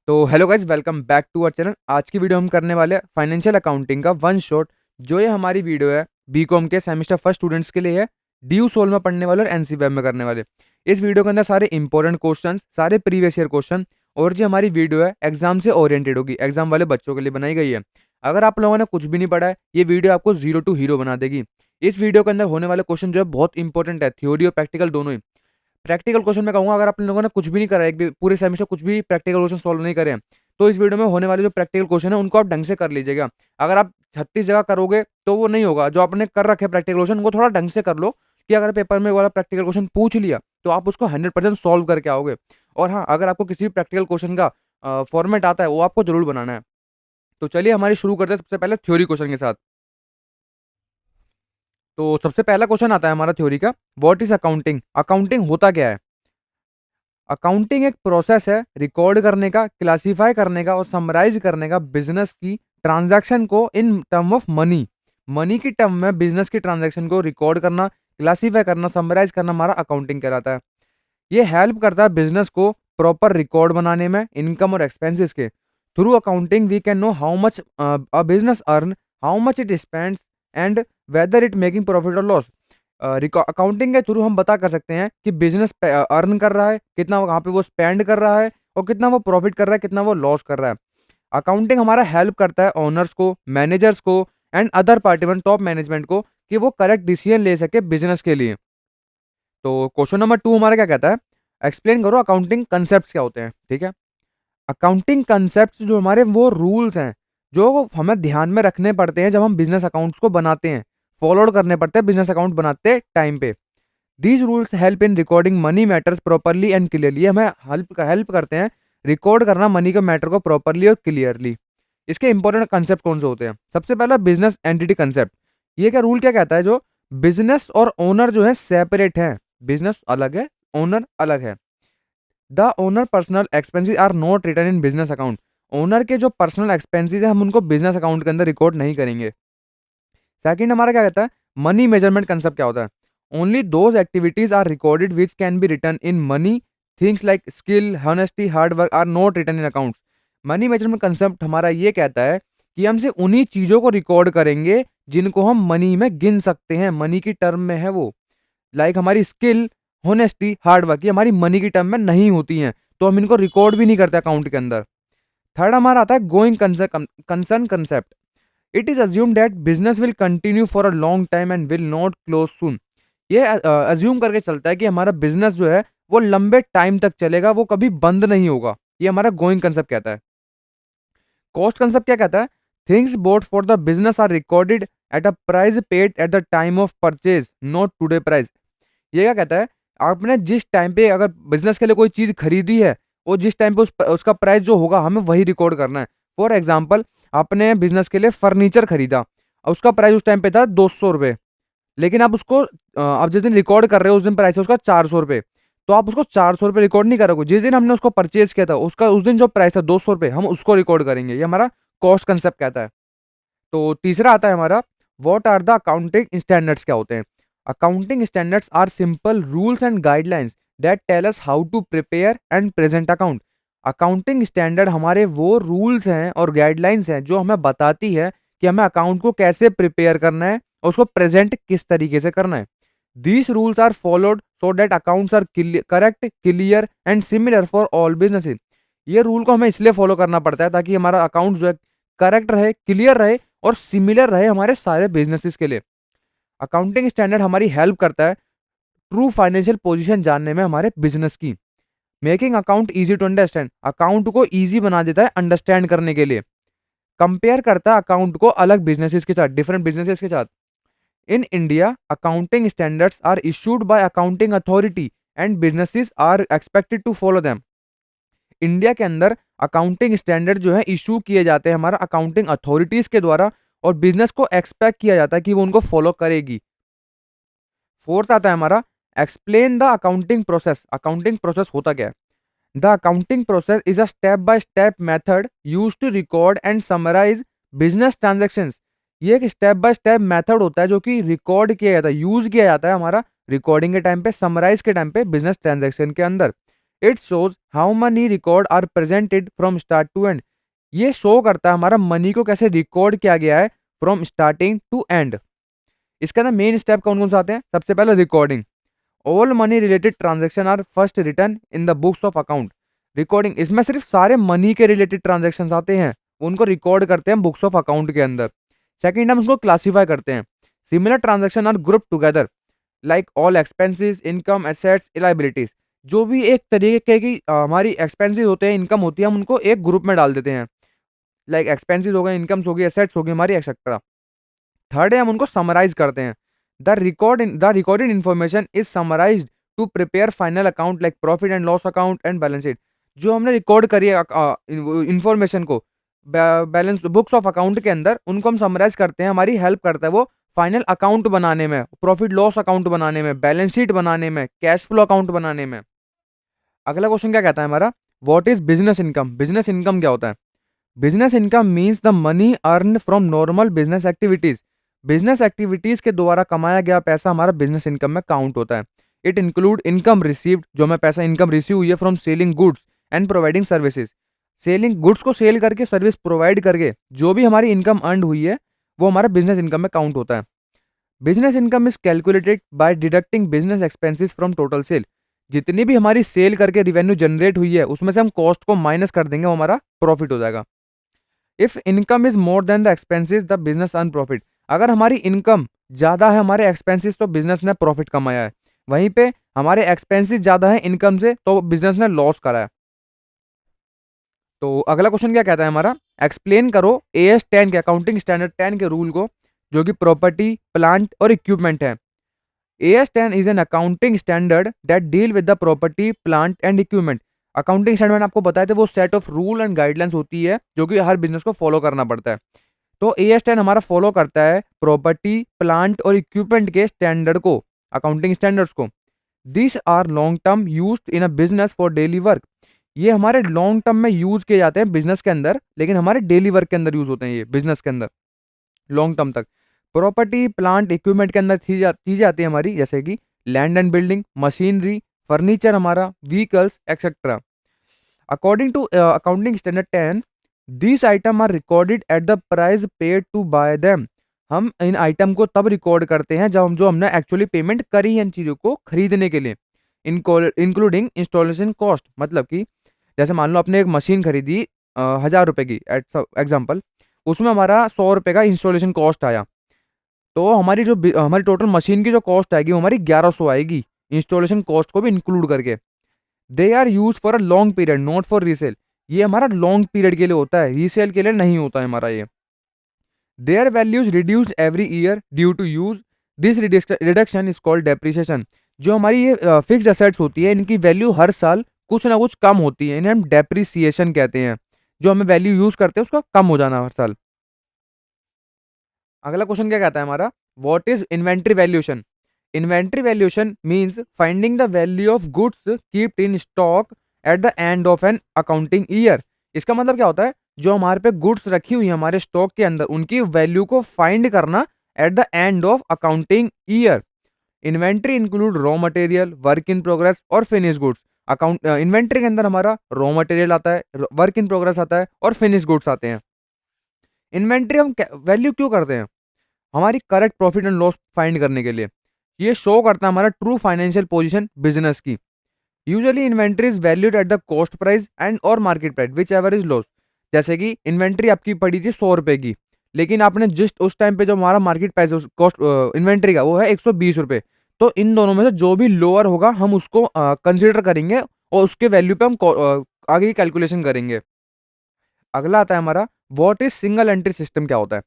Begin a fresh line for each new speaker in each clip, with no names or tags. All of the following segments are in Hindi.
तो hello guys, welcome back to our channel. आज की वीडियो हम करने वाले हैं फाइनेंशियल अकाउंटिंग का वन शॉट। जो ये हमारी वीडियो है बीकॉम के सेमेस्टर फर्स्ट स्टूडेंट्स के लिए है, ड्यू सोल में पढ़ने वाले और एनसीवीएम में करने वाले। इस वीडियो के अंदर सारे इंपॉर्टेंट क्वेश्चन, सारे प्रीवियस ईयर क्वेश्चन, और जो हमारी वीडियो है एग्जाम से ओरिएंटेड होगी, एग्जाम वाले बच्चों के लिए बनाई गई है। अगर आप लोगों ने कुछ भी नहीं पढ़ा है, ये वीडियो आपको जीरो टू हीरो बना देगी। इस वीडियो के अंदर होने वाले क्वेश्चन जो है बहुत इंपॉर्टेंट है, थ्योरी और प्रैक्टिकल दोनों ही। प्रैक्टिकल क्वेश्चन में कहूंगा, अगर आप लोगों ने कुछ भी नहीं करा है, एक भी पूरे सेमेस्टर कुछ भी प्रैक्टिकल क्वेश्चन सॉल्व नहीं करे हैं, तो इस वीडियो में होने वाले जो प्रैक्टिकल क्वेश्चन है उनको आप ढंग से कर लीजिएगा। अगर आप 36 जगह करोगे तो वो नहीं होगा। जो आपने कर रखे प्रैक्टिकल क्वेश्चन वो थोड़ा ढंग से कर लो, कि अगर पेपर में वाला प्रैक्टिकल क्वेश्चन पूछ लिया तो आप उसको 100% सॉल्व करके आओगे। और हाँ, अगर आपको किसी भी प्रैक्टिकल क्वेश्चन का फॉर्मेट आता है वो आपको जरूर बनाना है। तो चलिए हमारी शुरू करते हैं सबसे पहले थ्योरी क्वेश्चन के साथ। तो सबसे पहला क्वेश्चन आता है हमारा थ्योरी का, व्हाट इज अकाउंटिंग। अकाउंटिंग होता क्या है? अकाउंटिंग एक प्रोसेस है रिकॉर्ड करने का, क्लासिफाई करने का और समराइज करने का बिजनेस की ट्रांजैक्शन को in term of money. Money की टर्म में बिजनेस की ट्रांजैक्शन को रिकॉर्ड करना, क्लासिफाई करना, समराइज करना हमारा अकाउंटिंग कहलाता है। ये हेल्प करता है बिजनेस को प्रॉपर रिकॉर्ड बनाने में, इनकम और एक्सपेंसेस के। Through accounting we can know how much a business earn, how much it spends and whether it making profit और लॉस। अकाउंटिंग के थ्रू हम बता कर सकते हैं कि बिजनेस अर्न कर रहा है कितना, कहाँ पे वो स्पेंड कर रहा है, और कितना वो प्रॉफिट कर रहा है, कितना वो लॉस कर रहा है। अकाउंटिंग हमारा हेल्प करता है ओनर्स को, मैनेजर्स को and other party top management को, कि वो करेक्ट डिसीजन ले सके बिजनेस के लिए। तो क्वेश्चन नंबर 2 हमारा क्या कहता है, एक्सप्लेन करो अकाउंटिंग कंसेप्ट क्या होते हैं। ठीक है, अकाउंटिंग कंसेप्ट जो हमारे वो रूल्स हैं जो हमें ध्यान में रखने पड़ते हैं जब हम बिजनेस अकाउंट्स को बनाते हैं, फॉलो करने पड़ते हैं बिजनेस अकाउंट बनाते टाइम पे। These rules help in recording money matters properly and clearly. हमें हेल्प करते हैं रिकॉर्ड करना मनी के मैटर को प्रॉपरली और क्लियरली। इसके इंपॉर्टेंट कंसेप्ट कौन से होते हैं? सबसे पहला बिजनेस एंटिटी कंसेप्ट। ये क्या रूल क्या कहता है, जो बिजनेस और ओनर जो है सेपरेट है, बिजनेस अलग है, ओनर अलग है। The owner personal expenses are not written in business account. Owner के जो पर्सनल एक्सपेंसेस है हम उनको बिजनेस अकाउंट के अंदर रिकॉर्ड नहीं करेंगे। सेकंड हमारा क्या कहता है, मनी मेजरमेंट कंसेप्ट क्या होता है? Only those activities are recorded which can be written in money. Things like skill, honesty, hard work are not written in account. Money measurement concept हमारा ये कहता है कि हम सिर्फ उन्हीं चीजों को रिकॉर्ड करेंगे जिनको हम मनी में गिन सकते हैं, मनी की टर्म में है वो। लाइक हमारी स्किल, होनेस्टी, हार्ड वर्क, ये हमारी मनी की टर्म में नहीं होती हैं, तो हम इनको रिकॉर्ड भी नहीं करते अकाउंट के अंदर। थर्ड हमारा आता है going concern concept. It is assume that business will continue for a long time and will not close soon. ये अज्यूम करके चलता है कि हमारा बिजनेस जो है वो लंबे टाइम तक चलेगा, वो कभी बंद नहीं होगा। ये हमारा गोइंग कंसेप्ट कहता है। कॉस्ट कंसेप्ट क्या कहता है, things bought for the business are recorded at a price paid at the time of purchase, not today price. ये क्या कहता है, आपने जिस टाइम पे अगर बिजनेस के लिए कोई चीज खरीदी है, वो जिस टाइम पे उसका प्राइस जो होगा हमें वही रिकॉर्ड करना है। फॉर एग्जाम्पल, आपने बिजनेस के लिए फर्नीचर खरीदा और उसका प्राइस उस टाइम पे था 200 रुपये, लेकिन आप उसको आप जिस दिन रिकॉर्ड कर रहे हो उस दिन प्राइस है उसका 400 रुपये। तो आप उसको 400 रुपये रिकॉर्ड नहीं करोगे, जिस दिन हमने उसको परचेज किया था उसका उस दिन जो प्राइस था 200 रुपये, हम उसको रिकॉर्ड करेंगे। ये हमारा कॉस्ट कंसेप्ट कहता है। तो तीसरा आता है हमारा, what are the accounting standards क्या होते हैं। Accounting standards are simple rules and guidelines that tell us how to prepare and present account. Accounting standard हमारे वो रूल्स हैं और गाइडलाइंस हैं जो हमें बताती है कि हमें अकाउंट को कैसे प्रिपेयर करना है और उसको प्रेजेंट किस तरीके से करना है। These rules are followed so that accounts are correct, clear and similar for all businesses. ये रूल को हमें इसलिए फॉलो करना पड़ता है ताकि हमारा अकाउंट जो है करेक्ट रहे, क्लियर रहे और सिमिलर रहे हमारे सारे बिजनेसेस के लिए। अकाउंटिंग स्टैंडर्ड हमारी हेल्प करता है ट्रू फाइनेंशियल पोजीशन जानने में हमारे बिजनेस की। Making account easy to understand, account को इजी बना देता है अंडरस्टैंड करने के लिए। कंपेयर करता है अकाउंट को अलग बिजनेसेस के साथ, डिफरेंट बिजनेसेस के साथ। In India accounting standards are issued by accounting authority and businesses are expected to follow them. India के अंदर अकाउंटिंग स्टैंडर्ड जो है इशू किए जाते हैं हमारा अकाउंटिंग अथॉरिटीज के द्वारा, और बिजनेस को एक्सपेक्ट किया जाता है कि वो उनको फॉलो करेगी। फोर्थ आता है हमारा, explain the accounting process. Accounting process होता क्या है? The accounting process is a step by step method use to record and summarise business transactions. ये एक स्टेप बाय स्टेप मेथड होता है जो कि रिकॉर्ड किया जाता है, यूज किया जाता है हमारा रिकॉर्डिंग के टाइम पे, समराइज के टाइम पे, बिजनेस ट्रांजेक्शन के अंदर। It shows how money record are presented from start to end. ये शो करता है हमारा मनी को कैसे रिकॉर्ड किया गया है फ्रॉम स्टार्टिंग टू एंड। इसके अंदर मेन स्टेप कौन कौन से आते हैं? सबसे पहले recording. All money related transaction are first written in the books of account. Recording, इसमें सिर्फ सारे मनी के रिलेटेड ट्रांजेक्शन आते हैं, उनको रिकॉर्ड करते हैं बुक्स ऑफ अकाउंट के अंदर। सेकंड, हम उसको क्लासीफाई करते हैं। Similar transaction are group together like all expenses, income, assets, liabilities. जो भी एक तरीके की हमारी एक्सपेंसेस होते हैं, इनकम होती है, हम उनको एक ग्रुप में डाल देते हैं। लाइक एक्सपेंसेस हो गए, इनकम्स हो गई, एसेट्स हो गई हमारी, एक्सेट्रा। थर्ड है, हम उनको समराइज करते हैं। The recorded information is summarised to prepare final account like profit and loss account and balance sheet. जो हमने रिकॉर्ड करी है इन्फॉर्मेशन को बैलेंस बुक्स ऑफ अकाउंट के अंदर, उनको हम समराइज करते हैं, हमारी हेल्प करता है वो फाइनल अकाउंट बनाने में, प्रॉफिट लॉस अकाउंट बनाने में, बैलेंस शीट बनाने में, कैश फ्लो अकाउंट बनाने में। अगला क्वेश्चन क्या कहता है हमारा? What is business income? Business income क्या होता है? Business income means the money earn from normal business activities. Business activities के द्वारा कमाया गया पैसा हमारा बिजनेस इनकम में काउंट होता है। इट इंक्लूड इनकम रिसीव्ड, जो हमें पैसा इनकम रिसीव हुई है from selling goods and providing services. Selling goods को सेल करके, सर्विस प्रोवाइड करके जो भी हमारी इनकम अर्न हुई है वो हमारा बिजनेस इनकम में काउंट होता है। Business income is calculated by deducting business expenses from total sale. जितनी भी हमारी सेल करके रिवेन्यू जनरेट हुई है उसमें से हम कॉस्ट को माइनस कर देंगे, वो हमारा प्रॉफिट हो जाएगा। If income is more than the expenses the business earn profit. अगर हमारी इनकम ज्यादा है हमारे एक्सपेंसेस तो बिजनेस ने प्रॉफिट कमाया है। वहीं पे हमारे एक्सपेंसेस ज्यादा है इनकम से तो बिजनेस ने लॉस करा है। तो अगला क्वेश्चन क्या कहता है हमारा? एक्सप्लेन करो AS 10 के, अकाउंटिंग स्टैंडर्ड 10 के रूल को, जो कि प्रॉपर्टी, प्लांट और इक्विपमेंट है। AS 10 is an accounting standard that deal with the property, plant and equipment. Accounting standard मैंने आपको बताया था, वो set of rule and guidelines होती है जो कि हर बिजनेस को फॉलो करना पड़ता है। तो AS 10 हमारा फॉलो करता है प्रॉपर्टी, प्लांट और इक्विपमेंट के स्टैंडर्ड को, अकाउंटिंग स्टैंडर्ड्स को। This are long term used in a business for daily work. ये हमारे लॉन्ग टर्म में यूज किए जाते हैं बिजनेस के अंदर, लेकिन हमारे डेली वर्क के अंदर यूज होते हैं ये बिजनेस के अंदर लॉन्ग टर्म तक। प्रॉपर्टी, प्लांट, इक्विपमेंट के अंदर चीजें आती है हमारी, जैसे कि land and building, machinery, furniture हमारा, vehicles etcetera. According to accounting standard 10, this item are recorded at the price paid to buy them. हम इन आइटम को तब रिकॉर्ड करते हैं जब हमने एक्चुअली पेमेंट करी है इन चीज़ों को खरीदने के लिए। इंक्लूडिंग इंस्टॉलेशन कॉस्ट, मतलब कि जैसे मान लो आपने एक मशीन खरीदी 1,000 रुपए की एट एग्जाम्पल, उसमें हमारा 100 रुपए का इंस्टॉलेशन कॉस्ट आया, तो हमारी जो हमारी टोटल मशीन की जो कॉस्ट आएगी वो हमारी 1,100 आएगी, इंस्टॉलेशन कॉस्ट को भी इंक्लूड करके। They are use for a long period not for resale. ये हमारा लॉन्ग पीरियड के लिए होता है, रीसेल के लिए नहीं होता है हमारा ये। Their values reduced every year due to use, this reduction is called depreciation. जो हमारी ये फिक्स्ड एसेट्स होती है, इनकी वैल्यू हर साल कुछ ना कुछ कम होती है, इन्हें हम डेप्रिसिएशन कहते हैं। जो हमें वैल्यू यूज करते हैं उसका कम हो जाना हर साल। अगला क्वेश्चन क्या कहता है हमारा? What is inventory valuation? Inventory valuation means finding the value of goods keeped in stock at the end of an accounting year. इसका मतलब क्या होता है? जो हमारे पे गुड्स रखी हुई है हमारे स्टॉक के अंदर, उनकी वैल्यू को फाइंड करना at the end of accounting year. Inventory include raw material, work in progress और फिनिश गुड्स। अकाउंट इन्वेंट्री के अंदर हमारा रॉ मटेरियल आता है, वर्क इन प्रोग्रेस आता है और फिनिश गुड्स आते हैं। इन्वेंट्री हम वैल्यू क्यों करते हैं? हमारी correct profit and loss find करने के लिए। ये शो करता है हमारा ट्रू फाइनेंशियल पोजीशन बिजनेस की। Usually inventory is valued at the cost price and और market price whichever is loss. जैसे कि इन्वेंट्री आपकी पड़ी थी 100 रुपए की, लेकिन आपने जस्ट उस टाइम पे जो हमारा मार्केट प्राइस कॉस्ट इन्वेंट्री का वो है 120 रुपए। तो इन दोनों में से जो भी लोअर होगा हम उसको कंसिडर करेंगे और उसके वैल्यू पे हम आगे की कैलकुलेशन करेंगे। अगला आता है हमारा what is single entry system? क्या होता है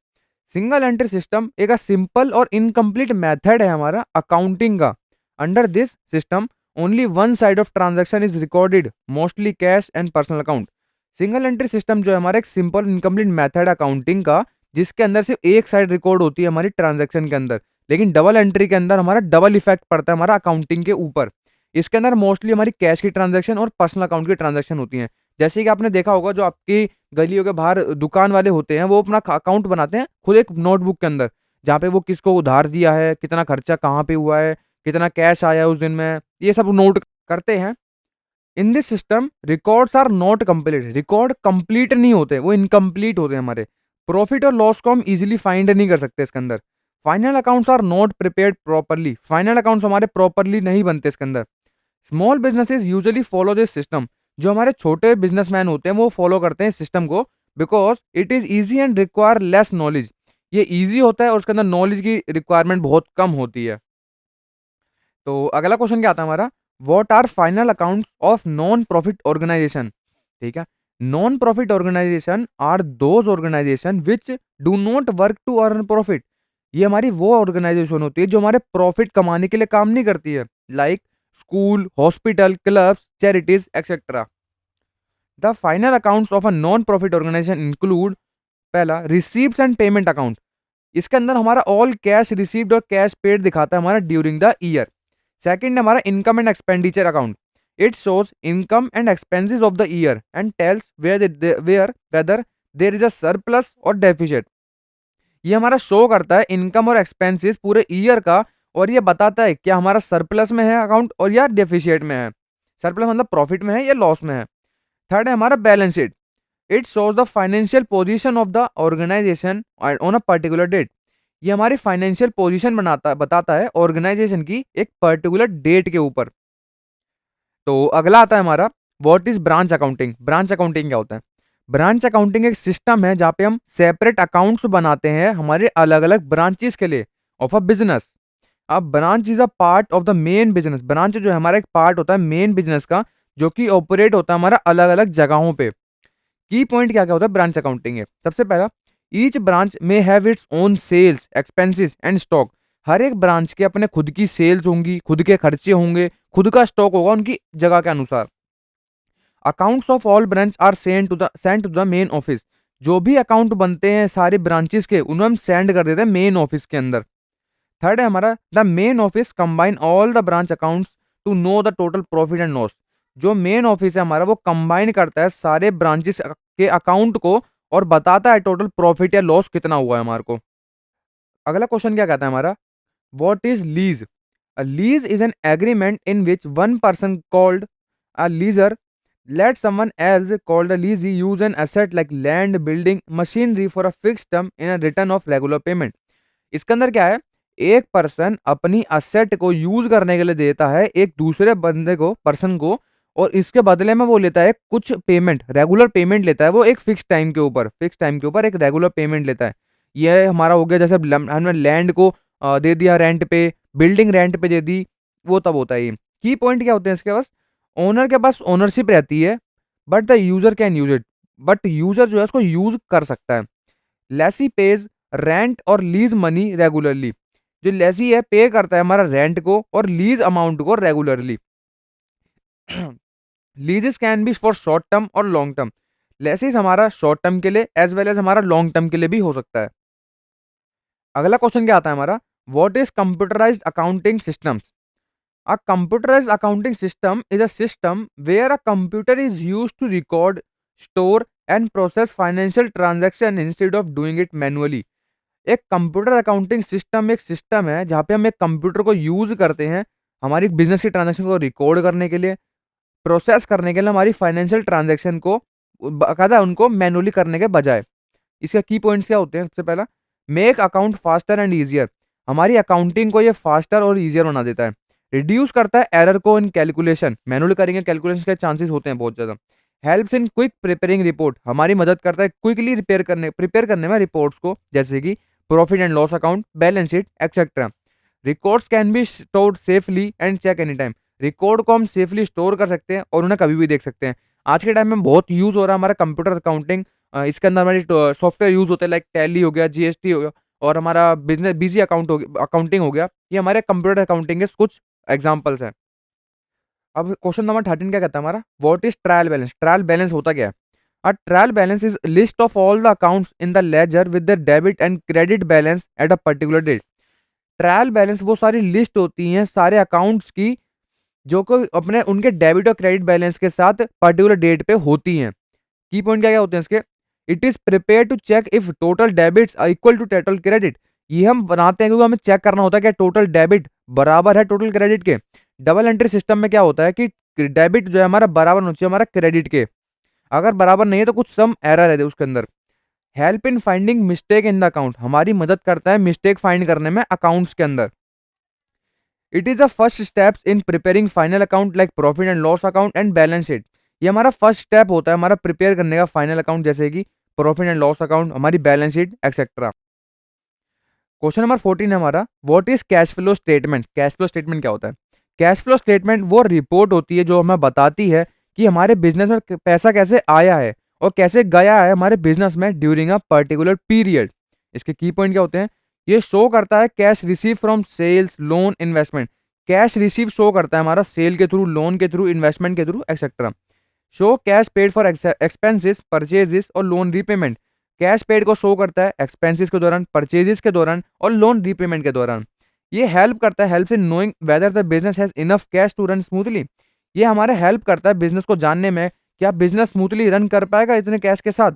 सिंगल एंट्री सिस्टम? एक सिंपल और इनकम्प्लीट मेथड है हमारा अकाउंटिंग का। Under this system only one side of transaction is recorded, mostly cash and personal account. Single entry system जो है हमारा एक सिंपल इनकम्प्लीट मेथड अकाउंटिंग का, जिसके अंदर सिर्फ एक साइड रिकॉर्ड होती है हमारी ट्रांजैक्शन के अंदर, लेकिन डबल एंट्री के अंदर हमारा डबल इफेक्ट पड़ता है हमारा अकाउंटिंग के ऊपर। इसके अंदर मोस्टली हमारी कैश की ट्रांजैक्शन और पर्सनल अकाउंट की ट्रांजैक्शन होती हैं। जैसे कि आपने देखा होगा जो आपकी गलियों के बाहर दुकान वाले होते हैं वो अपना अकाउंट बनाते हैं खुद एक नोटबुक के अंदर, जहाँ पे वो किसको उधार दिया है, कितना खर्चा कहाँ पे हुआ है, कितना कैश आया है उस दिन में, ये सब नोट करते हैं। In this system records are not complete, record complete नहीं होते, वो इनकम्प्लीट होते हैं हमारे। प्रॉफिट और लॉस को हम इजीली फाइंड नहीं कर सकते इसके अंदर। Final accounts are not prepared properly, final accounts हमारे प्रॉपरली नहीं बनते इसके अंदर। Small businesses usually follow this system, जो हमारे छोटे बिजनेसमैन होते हैं वो फॉलो करते हैं इस सिस्टम को, because it is easy and require less knowledge. ये ईजी होता है और उसके अंदर नॉलेज की रिक्वायरमेंट बहुत कम होती है। तो अगला क्वेश्चन क्या आता है हमारा, what are final accounts of non profit organisation. ठीक है, non profit organisation are those organisation which do not work to earn profit. ये हमारी वो ऑर्गेनाइजेशन होती है जो हमारे प्रॉफिट कमाने के लिए काम नहीं करती है, like school, hospital, clubs, charities etcetera. The final accounts of a non profit organisation include, पहला रिसीप्ट एंड पेमेंट अकाउंट, इसके अंदर हमारा ऑल कैश रिसीव्ड और कैश पेड दिखाता है हमारा ड्यूरिंग द ईयर। सेकंड हमारा income and expenditure account, it shows income and expenses of the year and tells where whether there is a surplus और डेफिसिट। ये हमारा शो करता है इनकम और एक्सपेंसेस पूरे ईयर का, और ये बताता है क्या हमारा सरप्लस में है अकाउंट और या डेफिशिएट में है। सरप्लस मतलब प्रॉफिट में है या लॉस में है। थर्ड है हमारा balance sheet, it shows the financial position of the organisation on a particular date. ये हमारी फाइनेंशियल पोजीशन बताता है ऑर्गेनाइजेशन की एक पर्टिकुलर डेट के ऊपर। तो अगला आता है हमारा, what is branch accounting. Branch accounting क्या होता है? ब्रांच अकाउंटिंग एक सिस्टम है जहाँ पे हम सेपरेट अकाउंट्स बनाते हैं हमारे अलग अलग ब्रांचेस के लिए ऑफ अ बिजनेस। अब branch is a part of the main business, branch जो है हमारा एक पार्ट होता है मेन बिजनेस का, जो कि ऑपरेट होता है हमारा अलग अलग जगहों पे। की पॉइंट क्या क्या होता है ब्रांच अकाउंटिंग है? सबसे पहला, ईच ब्रांच में have its own sales, expenses and stock. हर एक ब्रांच के अपने खुद की सेल्स होंगी, खुद के खर्चे होंगे, खुद का स्टॉक होगा उनकी जगह के अनुसार। Accounts of all branch are send to the main office. जो भी अकाउंट बनते हैं सारे ब्रांचेस के, उन्हें हम सेंड कर देते हैं मेन ऑफिस के अंदर। थर्ड है हमारा, the main office combine all the branch accounts to know the total profit and loss. जो मेन ऑफिस है हमारा वो कंबाइन करता है सारे ब्रांचेस के अकाउंट को और बताता है टोटल प्रॉफिट या लॉस कितना हुआ है हमारे को। अगला क्वेश्चन क्या कहता है हमारा, what is lease. A lease is an agreement in which one person called a lessor let someone else called a leasee use an asset like land, building, machinery for a fixed term in a return of regular payment। इसके अंदर क्या है, एक पर्सन अपनी असेट को यूज करने के लिए देता है एक दूसरे बंदे को, पर्सन को, और इसके बदले में वो लेता है कुछ पेमेंट, रेगुलर पेमेंट लेता है वो एक फिक्स टाइम के ऊपर एक रेगुलर पेमेंट लेता है। ये हमारा हो गया जैसे हमने लैंड को दे दिया रेंट पे, बिल्डिंग रेंट पे दे दी, वो तब होता है ये। की पॉइंट क्या होते हैं इसके पास, ओनर के पास ओनरशिप रहती है but the user can use it, but user जो है उसको यूज कर सकता है। लेसी पेज रेंट और लीज मनी रेगुलरली, जो लेसी है पे करता है हमारा रेंट को और लीज अमाउंट को regularly. लीजेस can be for short term और लॉन्ग टर्म। लेसीज हमारा शॉर्ट टर्म के लिए एज वेल एज हमारा लॉन्ग टर्म के लिए भी हो सकता है। अगला क्वेश्चन क्या आता है हमारा, what is computerised accounting system. A computerized accounting system is a system where a computer is used to record, store and process financial transaction instead of doing it manually। एक कंप्यूटर अकाउंटिंग सिस्टम एक सिस्टम है जहाँ पे हम एक कंप्यूटर को यूज करते हैं हमारी बिजनेस की ट्रांजैक्शन को रिकॉर्ड करने के लिए, प्रोसेस करने के लिए, हमारी फाइनेंशियल ट्रांजैक्शन को बाकायदा उनको मैनुअली करने के बजाय। इसका की पॉइंट्स क्या होते हैं? सबसे पहला, make account faster and easier, हमारी अकाउंटिंग को ये फास्टर और ईजियर बना देता है। रिड्यूस करता है एरर को इन कैलकुलेशन, मैनुअल करेंगे कैलकुलेशन के चांसेस होते हैं बहुत ज़्यादा। Helps in quick preparing report, हमारी मदद करता है क्विकली प्रिपेयर करने में रिपोर्ट्स को, जैसे कि profit and loss account, balance sheet etcetera. Records can be stored safely and check any time, record को हम सेफली स्टोर कर सकते हैं और उन्हें कभी भी देख सकते हैं। आज के टाइम में बहुत यूज हो रहा है हमारा कंप्यूटर अकाउंटिंग। इसके अंदर हमारी सॉफ्टवेयर यूज होते हैं लाइक टैली हो गया, जीएसटी हो गया, और हमारा बिजनेस बीजी अकाउंटिंग हो गया। ये हमारे कंप्यूटर अकाउंटिंग के कुछ एग्जाम्पल्स हैं। अब क्वेश्चन नंबर 13 क्या कहता है हमारा, what is trial balance. Trial balance होता क्या है? A trial balance is list of all the accounts in the ledger with the debit and credit balance at a particular date. Trial balance वो सारी लिस्ट होती हैं सारे अकाउंट्स की जो को अपने उनके डेबिट और क्रेडिट बैलेंस के साथ पर्टिकुलर डेट पे होती हैं। की पॉइंट क्या क्या होते हैं इसके, it is prepare to check if total debits are equal to total credit. ये हम बनाते हैं क्योंकि हमें चेक करना होता है कि टोटल डेबिट बराबर है टोटल क्रेडिट के। डबल एंट्री सिस्टम में क्या होता है कि डेबिट जो है हमारा बराबर होना चाहिए हमारा क्रेडिट के। अगर बराबर नहीं है तो कुछ सम एरर है उसके अंदर। Help in finding mistake in the account, हमारी मदद करता है मिस्टेक फाइंड करने में अकाउंट्स के अंदर। It is the first steps in preparing final account like profit and loss account and balance sheet. ये हमारा फर्स्ट स्टेप होता है हमारा प्रिपेयर करने का फाइनल अकाउंट, जैसे कि प्रॉफिट एंड लॉस अकाउंट, हमारी balance sheet etcetera. Question number 14 है हमारा, what is cash flow statement. Cash flow statement क्या होता है? कैश फ्लो स्टेटमेंट वो रिपोर्ट होती है जो हमें बताती है कि हमारे बिजनेस में पैसा कैसे आया है और कैसे गया है हमारे बिजनेस में ड्यूरिंग अ पर्टिकुलर पीरियड। इसके की पॉइंट क्या होते हैं? ये शो करता है cash receive from sales, loan, investment. Cash receive show करता है हमारा सेल के थ्रू, लोन के थ्रू, इन्वेस्टमेंट के थ्रू etcetera. Show cash paid for expenses, purchases और लोन रीपेमेंट। कैश पेड को शो करता है एक्सपेंसेस के दौरान, परचेजेस के दौरान और लोन रीपेमेंट के दौरान। ये हेल्प करता है, help in knowing whether the business has enough cash to run smoothly. ये हमारे हेल्प करता है बिजनेस को जानने में क्या बिजनेस स्मूथली रन कर पाएगा इतने कैश के साथ।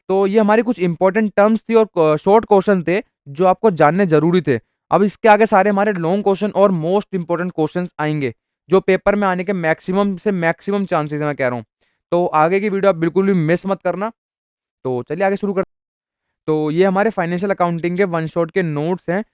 तो ये हमारी कुछ इंपॉर्टेंट टर्म्स थी और शॉर्ट क्वेश्चन थे जो आपको जानने जरूरी थे। अब इसके आगे सारे हमारे लॉन्ग क्वेश्चन और मोस्ट इंपॉर्टेंट क्वेश्चंस आएंगे जो पेपर में आने के मैक्सिमम से मैक्सिमम चांसेस है, मैं कह रहा हूँ। तो आगे की वीडियो आप बिल्कुल भी मिस मत करना। तो चलिए आगे शुरू कर। तो ये हमारे फाइनेंशियल अकाउंटिंग के वन शॉट के नोट्स हैं।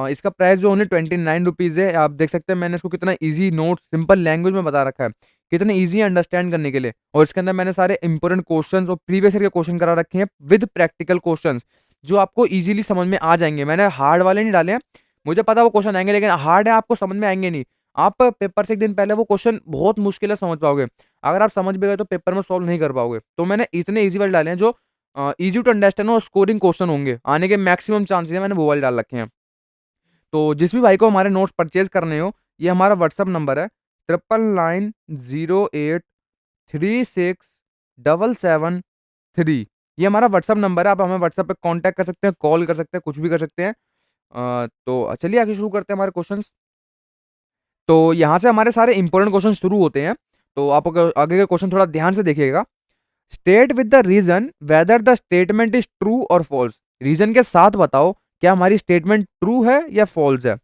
इसका प्राइस जो ओनली 29 रुपीज़ है। आप देख सकते हैं मैंने इसको कितना इजी नोट सिंपल लैंग्वेज में बता रखा है, कितने इजी है अंडरस्टैंड करने के लिए। और इसके अंदर मैंने सारे इंपॉर्टेंट क्वेश्चंस और प्रीवियस ईयर के क्वेश्चन करा रखे हैं विद प्रैक्टिकल क्वेश्चंस जो आपको इजीली समझ में आ जाएंगे। मैंने हार्ड वाले नहीं डाले हैं, मुझे पता वो क्वेश्चन आएंगे लेकिन हार्ड है आपको समझ में आएंगे नहीं। आप पेपर से एक दिन पहले वो क्वेश्चन बहुत मुश्किल है समझ पाओगे, अगर आप समझ भी गए तो पेपर में सॉल्व नहीं कर पाओगे। तो मैंने इतने इजी वाले डाले हैं जो इजी टू अंडरस्टैंड और स्कोरिंग क्वेश्चन होंगे, आने के मैक्सिमम चांसेस है, मैंने वो वाले डाल रखे हैं। तो जिस भी भाई को हमारे नोट्स परचेज करने हो, ये हमारा व्हाट्सअप नंबर है 9998367773। ये हमारा व्हाट्सअप नंबर है, आप हमें व्हाट्सअप पे कांटेक्ट कर सकते हैं, कॉल कर सकते हैं, कुछ भी कर सकते हैं। तो चलिए आगे शुरू करते हैं हमारे क्वेश्चंस। तो यहाँ से हमारे सारे इंपॉर्टेंट क्वेश्चन शुरू होते हैं। तो आप आगे के क्वेश्चन थोड़ा ध्यान से देखिएगा। State with the reason whether the statement is true और फॉल्स। रीजन के साथ बताओ क्या हमारी स्टेटमेंट ट्रू है या फॉल्स है।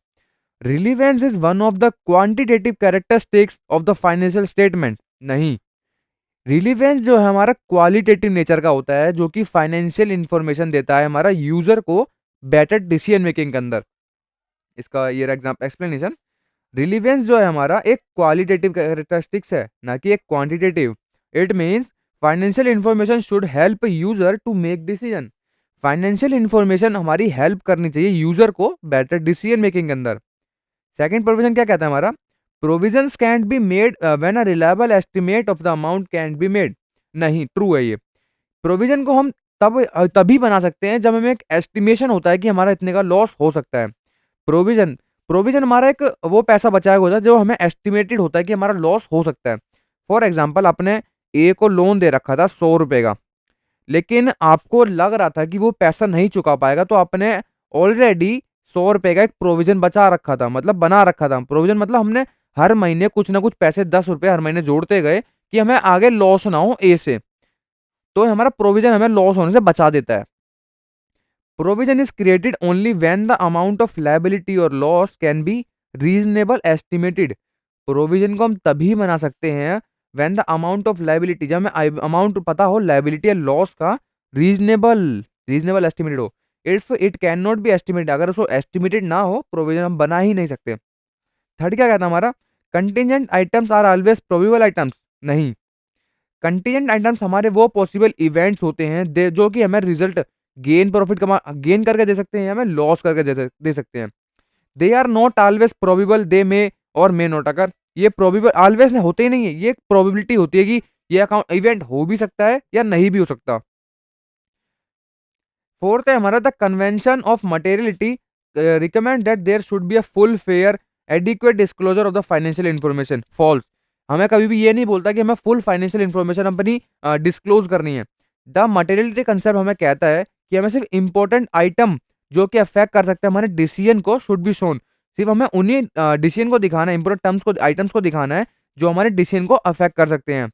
Relevance is one of the quantitative characteristics of the financial statement. नहीं, रिलीवेंस जो है हमारा क्वालिटेटिव नेचर का होता है जो कि फाइनेंशियल इंफॉर्मेशन देता है हमारा यूजर को बेटर डिसीजन मेकिंग के अंदर। इसका ये एग्जाम्पल एक्सप्लेनेशन, रिलीवेंस जो है हमारा एक क्वालिटेटिव कैरेक्टरिस्टिक्स है ना कि एक quantitative. It means financial information should help user to make decision. Financial information हमारी हेल्प करनी चाहिए यूजर को बेटर डिसीजन मेकिंग के अंदर। सेकंड प्रोविजन क्या कहता है हमारा, provisions can be made when a reliable estimate of the amount can be made. नहीं, ट्रू है ये। प्रोविजन को हम तभी बना सकते हैं जब हमें एक एस्टिमेशन होता है कि हमारा इतने का लॉस हो सकता है। प्रोविजन प्रोविजन हमारा एक वो पैसा बचाया होता है जो हमें एस्टिमेटेड होता है कि हमारा लॉस हो सकता है। फॉर एग्जाम्पल, आपने ए को लोन दे रखा था 100 रुपए का, लेकिन आपको लग रहा था कि वो पैसा नहीं चुका पाएगा, तो आपने ऑलरेडी 100 रुपए का एक प्रोविजन बचा रखा था, मतलब बना रखा था। प्रोविजन मतलब हमने हर महीने कुछ ना कुछ पैसे 10 रुपए हर महीने जोड़ते गए कि हमें आगे लॉस ना हो ए से। तो हमारा प्रोविजन हमें लॉस होने से बचा देता है। Provision is created only when the amount of liability और loss can be reasonable estimated. Provision को हम तभी बना सकते हैं when the amount of liability, जब हमें अमाउंट पता हो लायबिलिटी या लॉस का, रीजनेबल रीजनेबल एस्टिमेटेड हो। If it can not be estimated, अगर उसको एस्टिमेटेड ना हो प्रोविजन हम बना ही नहीं सकते। थर्ड क्या कहता है हमारा, contingent items are always probable items. नहीं, कंटीजेंट आइटम्स हमारे वो पॉसिबल इवेंट्स होते हैं जो कि हमें रिजल्ट गेन करके दे सकते हैं या हमें लॉस करके दे सकते हैं। They are not always probable, they may और मे नॉट। अगर ये प्रोबेबल ऑलवेज होते ही नहीं है, ये एक प्रोबेबिलिटी होती है कि ये अकाउंट इवेंट हो भी सकता है या नहीं भी हो सकता। फोर्थ है हमारा, the convention of materiality recommend that there should be a full fair adequate disclosure of the financial information. False, हमें कभी भी ये नहीं बोलता कि हमें फुल फाइनेंशियल इन्फॉर्मेशन अपनी डिस्क्लोज करनी है। द मटेरियलिटी कंसेप्ट हमें कहता है कि हमें सिर्फ इंपॉर्टेंट आइटम जो कि अफेक्ट कर सकते हैं हमारे डिसीजन को शुड बी शोन। सिर्फ हमें उन्हीं डिसीजन को दिखाना है, इंपॉर्टेंट टर्म्स को, आइटम्स को दिखाना है जो हमारे डिसीजन को अफेक्ट कर सकते हैं।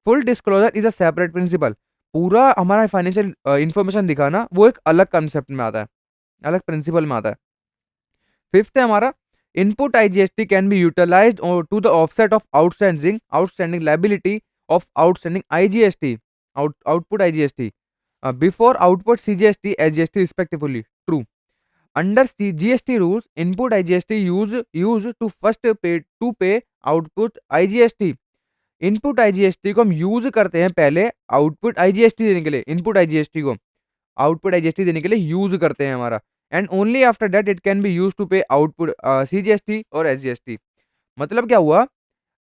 Full disclosure is a separate principle. पूरा हमारा फाइनेंशियल इंफॉर्मेशन दिखाना वो एक अलग कंसेप्ट में आता है, अलग प्रिंसिपल में आता है। फिफ्थ है हमारा, Input IGST can be utilized to the offset of outstanding liability of outstanding IGST, output IGST, before output CGST, SGST respectively. True. Under GST rules, input IGST use to first pay output IGST. Input IGST को हम यूज करते हैं पहले आउटपुट आईजीएसटी देने के लिए, इनपुट आईजीएसटी को आउटपुट आईजीएसटी देने के लिए यूज करते हैं हमारा, and only after that it can be use to pay output CGST और एसजीएसटी। मतलब क्या हुआ,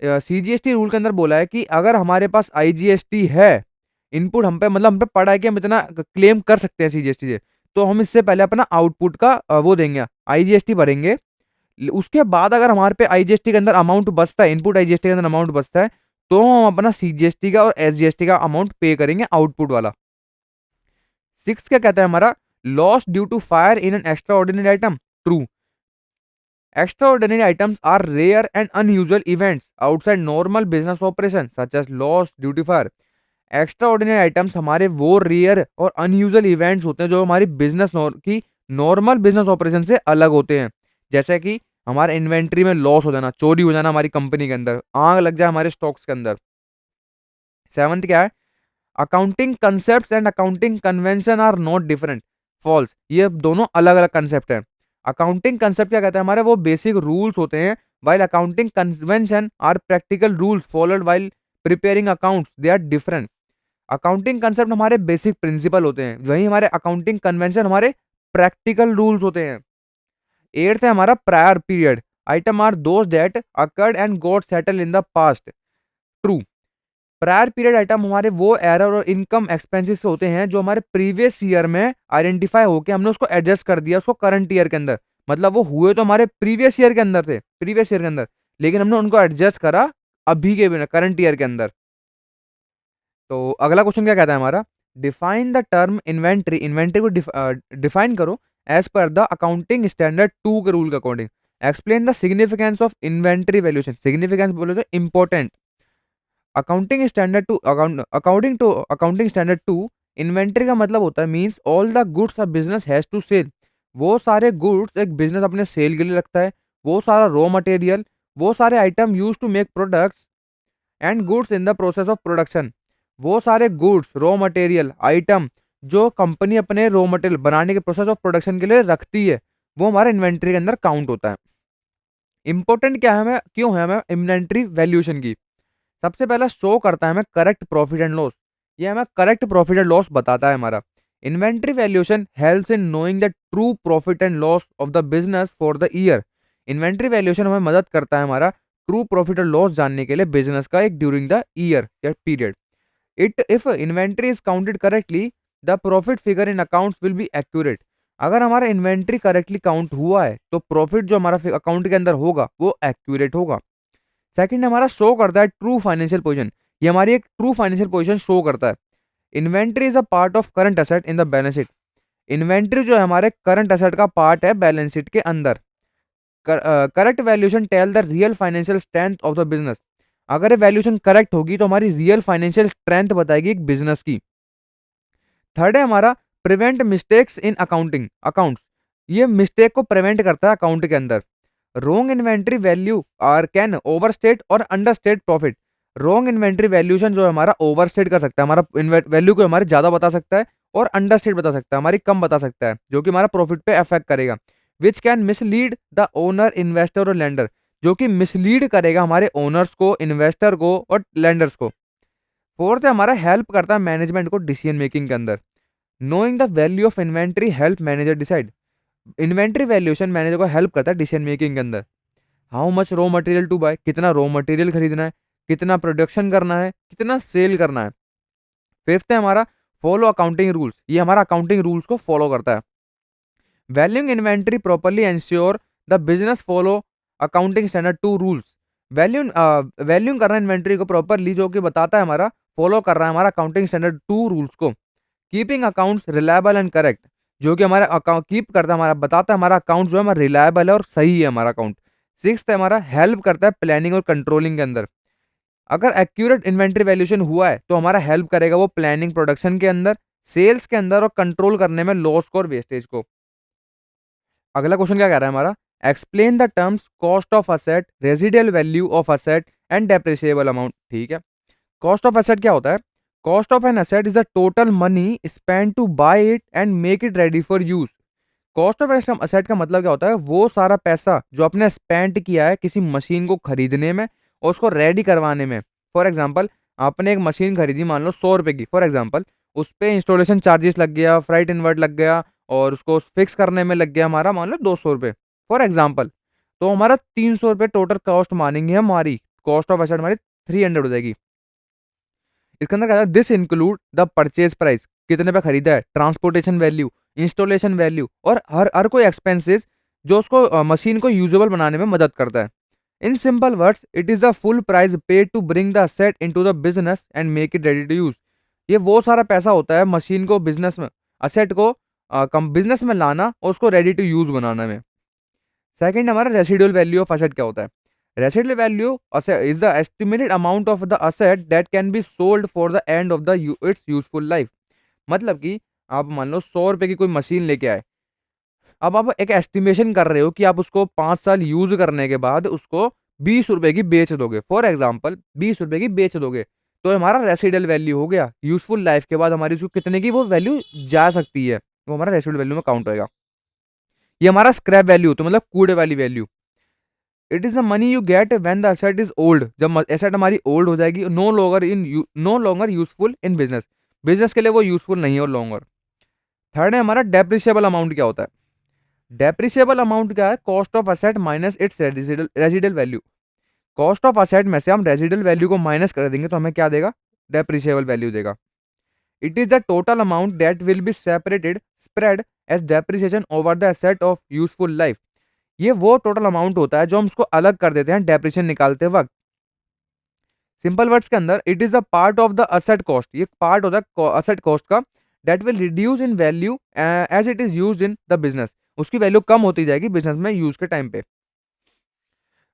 सीजीएसटी रूल के अंदर बोला है कि अगर हमारे पास आईजीएसटी है, इनपुट हम पे मतलब हम पे पड़ा है कि हम इतना क्लेम कर सकते हैं सीजीएसटी से, तो हम इससे पहले अपना आउटपुट का वो देंगे, आईजीएसटी भरेंगे। उसके बाद अगर हमारे पे आईजीएसटी के अंदर अमाउंट बचता है, इनपुट आईजीएसटी के अंदर अमाउंट बचता है, तो हम अपना सीजीएसटी का और एसजीएसटी का अमाउंट पे करेंगे आउटपुट वाला। 6 क्या कहता है हमारा, loss due to fire in an extraordinary item. True. Extraordinary items are rare and unusual events outside normal business operations such as loss due to fire. Extraordinary items हमारे वो रेयर और अनयूजुअल इवेंट्स होते हैं जो हमारी बिजनेस की नॉर्मल बिजनेस ऑपरेशन से अलग होते हैं, जैसे कि हमारे इन्वेंट्री में लॉस हो जाना, चोरी हो जाना हमारी कंपनी के अंदर, आग लग जाए हमारे स्टॉक्स के अंदर। 7th क्या है, accounting concept and accounting convention are not different. False, ये दोनों अलग अलग कंसेप्ट है। अकाउंटिंग कंसेप्ट क्या कहता है हमारे, वो बेसिक रूल्स होते हैं, while accounting convention are practical rules followed while preparing accounts, they are different. Accounting concept हमारे बेसिक प्रिंसिपल होते हैं, वहीं हमारे अकाउंटिंग कन्वेंशन हमारे प्रैक्टिकल रूल्स होते हैं। 8th है हमारा prior period, item are those that occurred and got settled in the past. True. Prior period item हमारे वो एरर और इनकम एक्सपेंसेस होते हैं जो हमारे प्रीवियस ईयर में आइडेंटिफाई होके हमने उसको एडजस्ट कर दिया उसको करंट ईयर के अंदर, मतलब वो हुए तो हमारे प्रीवियस ईयर के अंदर थे, प्रीवियस ईयर के अंदर, लेकिन हमने उनको एडजस्ट करा अभी के बिना करंट ईयर के अंदर। तो अगला क्वेश्चन क्या कहता है हमारा, define the term inventory, inventory को डिफाइन करो as per the accounting standard 2 के रूल के according. Explain the significance of inventory valuation, significance बोले तो important. Accounting standard two accounting two accounting standard 2, inventory का मतलब होता है means all the goods a business has to sell, वो सारे गुड्स एक बिजनेस अपने सेल के लिए रखता है, वो सारा रॉ मटेरियल, वो सारे item used to make products and goods in the process of production, वो सारे गुड्स रॉ मटेरियल आइटम जो कंपनी अपने रॉ मटेरियल बनाने के प्रोसेस ऑफ प्रोडक्शन के लिए रखती है, वो हमारे इन्वेंट्री के अंदर काउंट होता है। इंपॉर्टेंट क्या है हमें, क्यों है हमें इन्वेंट्री वैल्यूएशन की, सबसे पहला शो करता है हमें करेक्ट प्रॉफिट एंड लॉस, ये हमें करेक्ट प्रॉफिट एंड लॉस बताता है हमारा। Inventory valuation helps in knowing the true profit and loss of the business for the year. Inventory valuation हमें मदद करता है हमारा ट्रू प्रॉफिट और लॉस जानने के लिए बिजनेस का एक ड्यूरिंग द ईयर या period. It if inventory is counted correctly the profit figure in accounts will be accurate. अगर हमारा इन्वेंट्री करेक्टली काउंट हुआ है तो प्रॉफिट जो हमारा अकाउंट के अंदर होगा वो एक्यूरेट होगा। सेकंड हमारा शो करता है ट्रू फाइनेंशियल पोजीशन, ये हमारी एक ट्रू फाइनेंशियल पोजीशन शो करता है। Inventory is a part of current asset in the balance sheet, inventory जो है हमारे करंट एसेट का पार्ट है बैलेंस शीट के अंदर। Correct valuation tell the real financial strength of the business, अगर वैल्यूएशन करेक्ट होगी तो हमारी रियल फाइनेंशियल स्ट्रेंथ बताएगी एक बिजनेस की। थर्ड है हमारा prevent mistakes in accounting accounts, ये मिस्टेक को प्रिवेंट करता है अकाउंट के अंदर। Wrong inventory value are can overstate और understate profit, wrong inventory valuation जो है हमारा ओवरस्टेट कर सकता है, हमारा वैल्यू को हमारे ज्यादा बता सकता है और अंडरस्टेट बता सकता है, हमारी कम बता सकता है, जो कि हमारा प्रॉफिट पे अफेक्ट करेगा। Which can mislead the owner investor और लेंडर, जो कि मिसलीड करेगा हमारे ओनर्स को, इन्वेस्टर को और लेंडर्स को। फोर्थ है हमारा हेल्प करता है मैनेजमेंट को डिसीजन मेकिंग के अंदर। Knowing the value of inventory help manager decide, inventory valuation manager को हेल्प करता है डिसीजन मेकिंग के अंदर। How much raw material to buy, कितना रॉ मटेरियल खरीदना है, कितना प्रोडक्शन करना है, कितना सेल करना है। फिफ्थ है हमारा फॉलो अकाउंटिंग रूल्स, ये हमारा अकाउंटिंग रूल्स को फॉलो करता है। Valuing inventory properly ensure the business follow accounting standard 2 rules, valuing करना इन्वेंट्री को प्रॉपरली, जो कि बताता है हमारा फॉलो कर रहा है हमारा अकाउंटिंग स्टैंडर्ड 2 रूल्स को। Keeping accounts reliable and correct, जो कि हमारा अकाउंट कीप करता है, हमारा बताता है हमारा अकाउंट जो है हमारा रिलायबल है और सही है हमारा अकाउंट। सिक्स्थ है हमारा हेल्प करता है प्लानिंग और कंट्रोलिंग के अंदर, अगर एक्यूरेट इन्वेंट्री वैल्यूएशन हुआ है तो हमारा हेल्प करेगा वो प्लानिंग प्रोडक्शन के अंदर, सेल्स के अंदर और कंट्रोल करने में लॉस को और वेस्टेज को। अगला क्वेश्चन क्या कह रहा है हमारा, explain the terms cost of asset, residual value of asset and depreciable amount. ठीक है, कॉस्ट ऑफ एसेट क्या होता है? Cost of an asset is the total money spend to buy it and make it ready for use. Cost of asset का मतलब क्या होता है? वो सारा पैसा जो आपने स्पेंड किया है किसी मशीन को खरीदने में और उसको रेडी करवाने में। फॉर एग्जाम्पल, आपने एक मशीन खरीदी मान लो 100 रुपए की, फॉर एग्जाम्पल, उस पर इंस्टॉलेशन चार्जेस लग गया, फ्राइट इन्वर्ट लग गया और उसको फिक्स करने में लग गया हमारा मान लो 200 रुपये, फॉर एग्जाम्पल। तो हमारा 300 रुपये टोटल कॉस्ट मानेंगे, हमारी कॉस्ट ऑफ एसेट हमारी 300 हो जाएगी। इसके अंदर क्या है? This include the purchase price, कितने पे खरीदा है, ट्रांसपोर्टेशन वैल्यू, इंस्टॉलेशन वैल्यू और हर कोई एक्सपेंसेस जो उसको मशीन को यूजेबल बनाने में मदद करता है। In simple words, it is the full price paid to bring the asset into the business and make it ready to use. ये वो सारा पैसा होता है मशीन को बिजनेस में, असेट को बिजनेस में लाना और उसको रेडी टू यूज बनाने में। सेकंड, हमारा रेसिडुअल वैल्यू ऑफ असेट क्या होता है? Residual value is the estimated amount of the asset that can be sold for the end of the it's useful life. मतलब कि आप मान लो 100 रुपए की कोई मशीन लेके आए, अब आप एक एस्टिमेशन कर रहे हो कि आप उसको 5 साल यूज करने के बाद उसको 20 रुपए की बेच दोगे, फॉर एग्जाम्पल 20 रुपए की बेच दोगे, तो हमारा रेसिडुअल वैल्यू हो गया। यूजफुल लाइफ के बाद हमारी उसको कितने की वो वैल्यू जा सकती है, वो हमारा रेसिडुअल वैल्यू में काउंट होएगा। ये हमारा स्क्रैप वैल्यू, तो मतलब कूड़े वाली value. It is the money you get when the asset is old, जब एसेट हमारी ओल्ड हो जाएगी, no longer useful in business, business के लिए वो यूजफुल नहीं है लॉन्गर। थर्ड है हमारा डेप्रिसिएबल अमाउंट क्या होता है? डेप्रिसिएबल अमाउंट क्या है? Cost of asset minus it's residual value. Cost of asset में से हम रेजिडल वैल्यू को माइनस कर देंगे तो हमें क्या देगा? डेप्रिसिएबल वैल्यू देगा। It is the total amount that will be separated spread as depreciation over the asset of useful life. ये वो टोटल अमाउंट होता है जो हम उसको अलग कर देते हैं डेप्रिसिएशन निकालते वक्त। सिंपल वर्ड्स के अंदर, it is the part of the asset cost, ये पार्ट होता है असेट कॉस्ट का, that will reduce in value as it is used in the business. उसकी वैल्यू कम होती जाएगी बिजनेस में यूज के टाइम पे।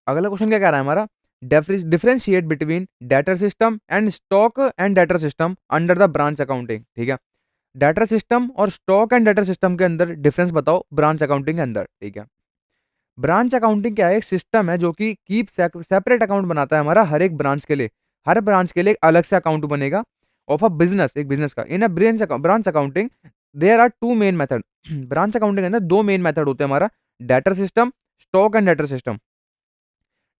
अगला क्वेश्चन क्या कह रहा है हमारा? Differentiate between debtor system and stock and debtor system under the branch accounting. ठीक है, डेटर सिस्टम और स्टॉक एंड डेटर सिस्टम के अंदर डिफरेंस बताओ ब्रांच अकाउंटिंग के अंदर। ठीक है, ब्रांच अकाउंटिंग क्या है? एक सिस्टम है जो कि कीप सेपरेट अकाउंट बनाता है हमारा हर एक ब्रांच के लिए। हर ब्रांच के लिए एक अलग से अकाउंट बनेगा ऑफ अ बिजनेस, एक बिजनेस का। In a branch accounting there are two main method. Branch accounting के अंदर दो मेन मेथड होते हैं हमारा, debtor system, stock and debtor system.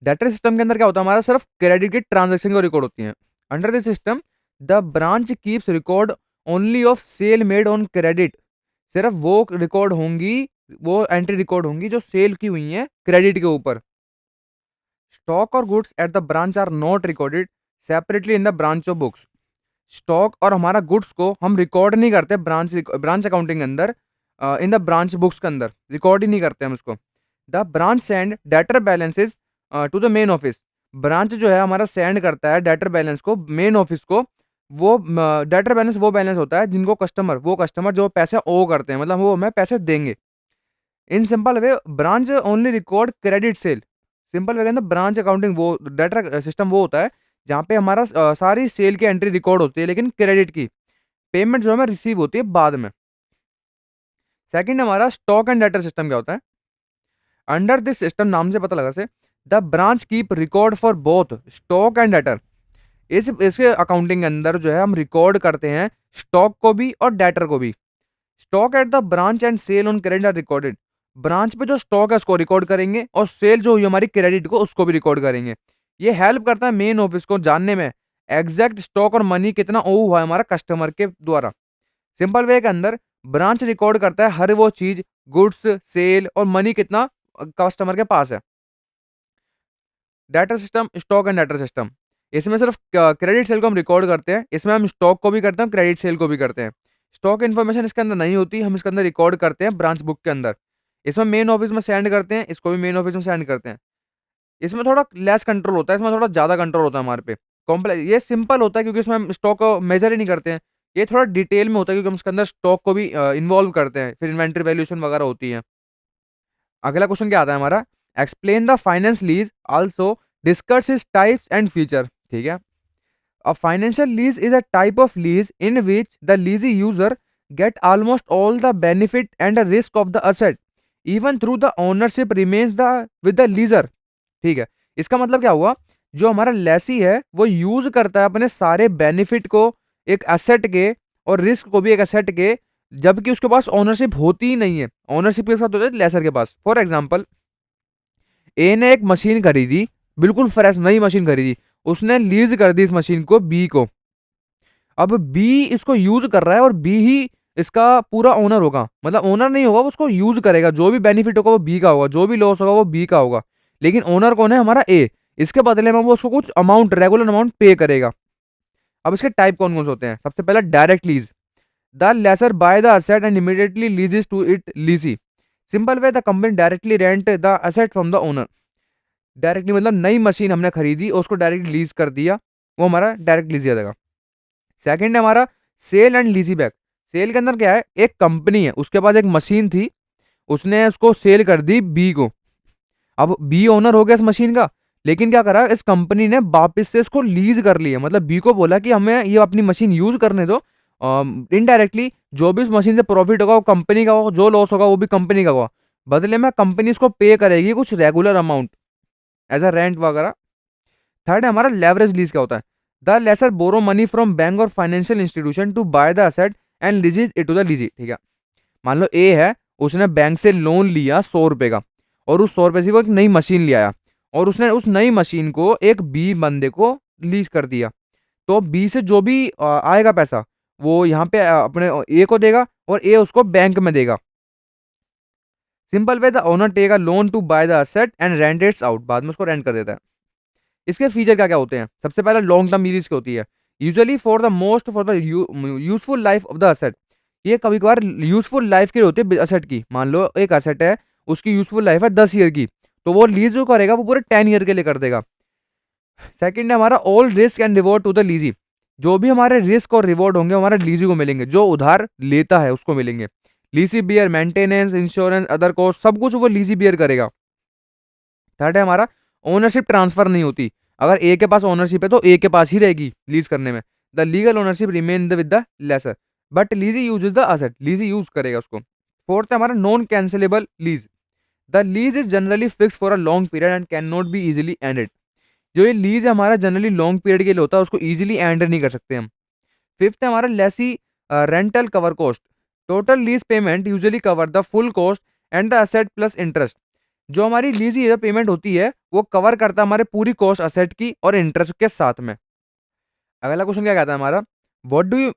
Debtor system के अंदर क्या होता है हमारा? सिर्फ क्रेडिट की ट्रांजेक्शन को रिकॉर्ड होती है। Under this system the branch keeps record only of sale made on credit. सिर्फ वो रिकॉर्ड होंगी, वो एंट्री रिकॉर्ड होंगी जो सेल की हुई है क्रेडिट के ऊपर। स्टॉक और goods at the branch are not recorded separately in the branch of books. Stock और हमारा गुड्स को हम रिकॉर्ड नहीं करते ब्रांच अकाउंटिंग के अंदर, इन द ब्रांच बुक्स के अंदर रिकॉर्ड ही नहीं करते हम उसको। The branch send debtor balances to the main office. Branch जो है हमारा सेंड करता है डेटर बैलेंस को मेन ऑफिस को। वो डेटर बैलेंस वो बैलेंस होता है जिनको कस्टमर जो पैसे ओ करते हैं, मतलब वो हमें पैसे देंगे। In simple way branch only record credit sale. Simple way के अंदर ब्रांच अकाउंटिंग वो डेटा सिस्टम वो होता है जहाँ पे हमारा सारी सेल की एंट्री रिकॉर्ड होती है, लेकिन क्रेडिट की पेमेंट जो हमें रिसीव होती है बाद में। सेकंड हमारा स्टॉक एंड डेटर सिस्टम क्या होता है? अंडर दिस सिस्टम, नाम से पता लगा से, the branch keep record for both stock and debtor. इसके अकाउंटिंग के अंदर जो है हम रिकॉर्ड करते हैं स्टॉक को भी और डेटर को भी। Stock at the branch and sale on credit are recorded. Branch पे जो स्टॉक है उसको रिकॉर्ड करेंगे और सेल जो हुई हमारी क्रेडिट को उसको भी रिकॉर्ड करेंगे। ये हेल्प करता है मेन ऑफिस को जानने में एग्जैक्ट स्टॉक और मनी कितना ओ हुआ है हमारा कस्टमर के द्वारा। सिंपल वे के अंदर ब्रांच रिकॉर्ड करता है हर वो चीज, गुड्स, सेल और मनी कितना कस्टमर के पास है। Data system, stock and data system, इसमें सिर्फ क्रेडिट सेल को हम रिकॉर्ड करते हैं, इसमें हम स्टॉक को भी करते हैं, क्रेडिट सेल को भी करते हैं। स्टॉक इन्फॉर्मेशन इसके अंदर नहीं होती, हम इसके अंदर रिकॉर्ड करते हैं ब्रांच बुक के अंदर। इसमें मेन ऑफिस में सेंड करते हैं, इसको भी मेन ऑफिस में सेंड करते हैं। इसमें थोड़ा लेस कंट्रोल होता है, इसमें थोड़ा ज़्यादा कंट्रोल होता है हमारे पे। कॉम्प्लेक्स ये सिंपल होता है क्योंकि इसमें हम स्टॉक को मेजर ही नहीं करते हैं। ये थोड़ा डिटेल में होता है क्योंकि हम उसके अंदर स्टॉक को भी इन्वॉल्व करते हैं, फिर इन्वेंट्री वैल्यूएशन वगैरह होती है। अगला क्वेश्चन क्या आता है हमारा? Explain the finance lease also discuss is types and feature. ठीक है, a financial lease is a type of lease in which the leasing user get almost all the benefit and the risk of the asset. Even through the ownership remains the with the lessor. ठीक है, इसका मतलब क्या हुआ, जो हमारा लेसी है वो यूज करता है अपने सारे बेनिफिट को एक एसेट के और रिस्क को भी एक एसेट के, जबकि उसके पास ओनरशिप होती ही नहीं है। ओनरशिप के साथ होता है लेसर के पास। फॉर एग्जाम्पल, ए ने एक मशीन खरीदी, बिल्कुल फ्रेश नई मशीन खरीदी, उसने लीज कर दी इस मशीन को बी को। अब बी इसको यूज कर रहा है और बी ही इसका पूरा ओनर होगा, मतलब ओनर नहीं होगा, वो उसको यूज करेगा, जो भी बेनिफिट होगा वो बी का होगा, जो भी लॉस होगा वो बी का होगा। लेकिन ओनर कौन है, हमारा ए। इसके बदले में वो उसको कुछ अमाउंट, रेगुलर अमाउंट पे करेगा। अब इसके टाइप कौन कौन से होते हैं, सबसे पहला direct lease. The lessor buy the asset and immediately leases to it lessee. Simple way, the company directly rent the asset from the owner. Directly मतलब नई मशीन हमने खरीदी और उसको डायरेक्ट लीज कर दिया, वो हमारा डायरेक्ट लीज जाएगा। सेकंड है हमारा सेल एंड लीजी बैक। सेल के अंदर क्या है, एक कंपनी है, उसके पास एक मशीन थी, उसने उसको सेल कर दी बी को। अब बी ओनर हो गया इस मशीन का, लेकिन क्या करा, इस कंपनी ने वापस से इसको लीज कर लिया, मतलब बी को बोला कि हमें ये अपनी मशीन यूज करने दो। इनडायरेक्टली जो भी उस मशीन से प्रॉफिट होगा वो कंपनी का होगा, जो लॉस होगा वो भी कंपनी का होगा। बदले में कंपनी इसको पे करेगी कुछ regular amount as a rent वगैरह। थर्ड है हमारा लेवरेज लीज। क्या होता है, the lessor borrow money from bank और financial institution to buy the asset and leases it to the lessee. ठीक है, मान लो ए है, उसने बैंक से लोन लिया 100 रुपए का, और उस 100 रुपए से वो एक नई मशीन ले आया, और उसने उस नई मशीन को एक बी बंदे को लीज कर दिया। तो बी से जो भी आएगा पैसा, वो यहाँ पे अपने ए को देगा और ए उसको बैंक में देगा। Simple way, the owner take a loan to buy the asset and rent its out, बाद में उसको रेंट कर देता है। इसके फीचर क्या क्या होते हैं, सबसे पहला लॉन्ग टर्म लीज की होती है, usually for the most for the useful life of the asset. ये कभी कभार यूजफुल लाइफ के होते हैं असेट की। मान लो एक असेट है, उसकी यूजफुल लाइफ है 10 ईयर की, तो वो लीज जो करेगा वो पूरे 10 ईयर के लिए कर देगा। सेकंड है हमारा all risk and reward to the lessee. जो भी हमारे रिस्क और रिवॉर्ड होंगे हमारे लीजी को मिलेंगे, जो उधार लेता है उसको मिलेंगे। Lessee bear maintenance insurance other cost सब कुछ वो लीजी बियर करेगा। थर्ड है हमारा ओनरशिप ट्रांसफर नहीं होती। अगर ए के पास ओनरशिप है तो ए के पास ही रहेगी लीज करने में। The legal ownership remain with the lessor, but lessee use the asset, lessee use करेगा उसको। फोर्थ है हमारा non cancellable lease. The lease is generally fix for a long period and can not be easily ended. जो ये लीज है हमारा जनरली लॉन्ग पीरियड के लिए होता है, उसको इजिली एंड नहीं कर सकते हम। फिफ्थ है हमारा lessee rental cover cost. Total lease payment usually cover the full cost and the asset plus interest. जो हमारी लीज पेमेंट होती है वो कवर करता है हमारे पूरी कॉस्ट असेट की और इंटरेस्ट के साथ में। अगला क्वेश्चन क्या कहता है हमारा, व्हाट डू यू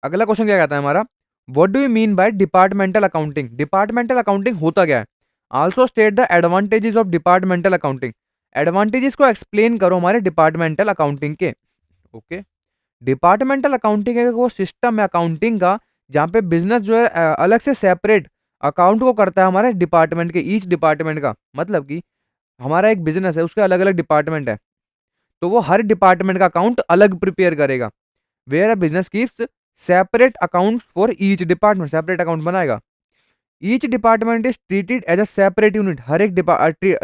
अगला क्वेश्चन क्या कहता है हमारा, what do you mean by departmental accounting. Departmental accounting होता क्या है, also state the advantages of departmental accounting. Advantages को एक्सप्लेन करो हमारे डिपार्टमेंटल अकाउंटिंग के। ओके, डिपार्टमेंटल अकाउंटिंग है वो सिस्टम है अकाउंटिंग का, जहाँ पे बिजनेस जो है अलग से सेपरेट अकाउंट को करता है हमारे डिपार्टमेंट के, ईच डिपार्टमेंट का। मतलब कि हमारा एक बिजनेस है, उसके अलग अलग डिपार्टमेंट है, तो वो हर डिपार्टमेंट का अकाउंट अलग प्रिपेयर करेगा। Where a business keeps separate account for each department, separate account बनाएगा। Each department is treated as a separate unit. हर एक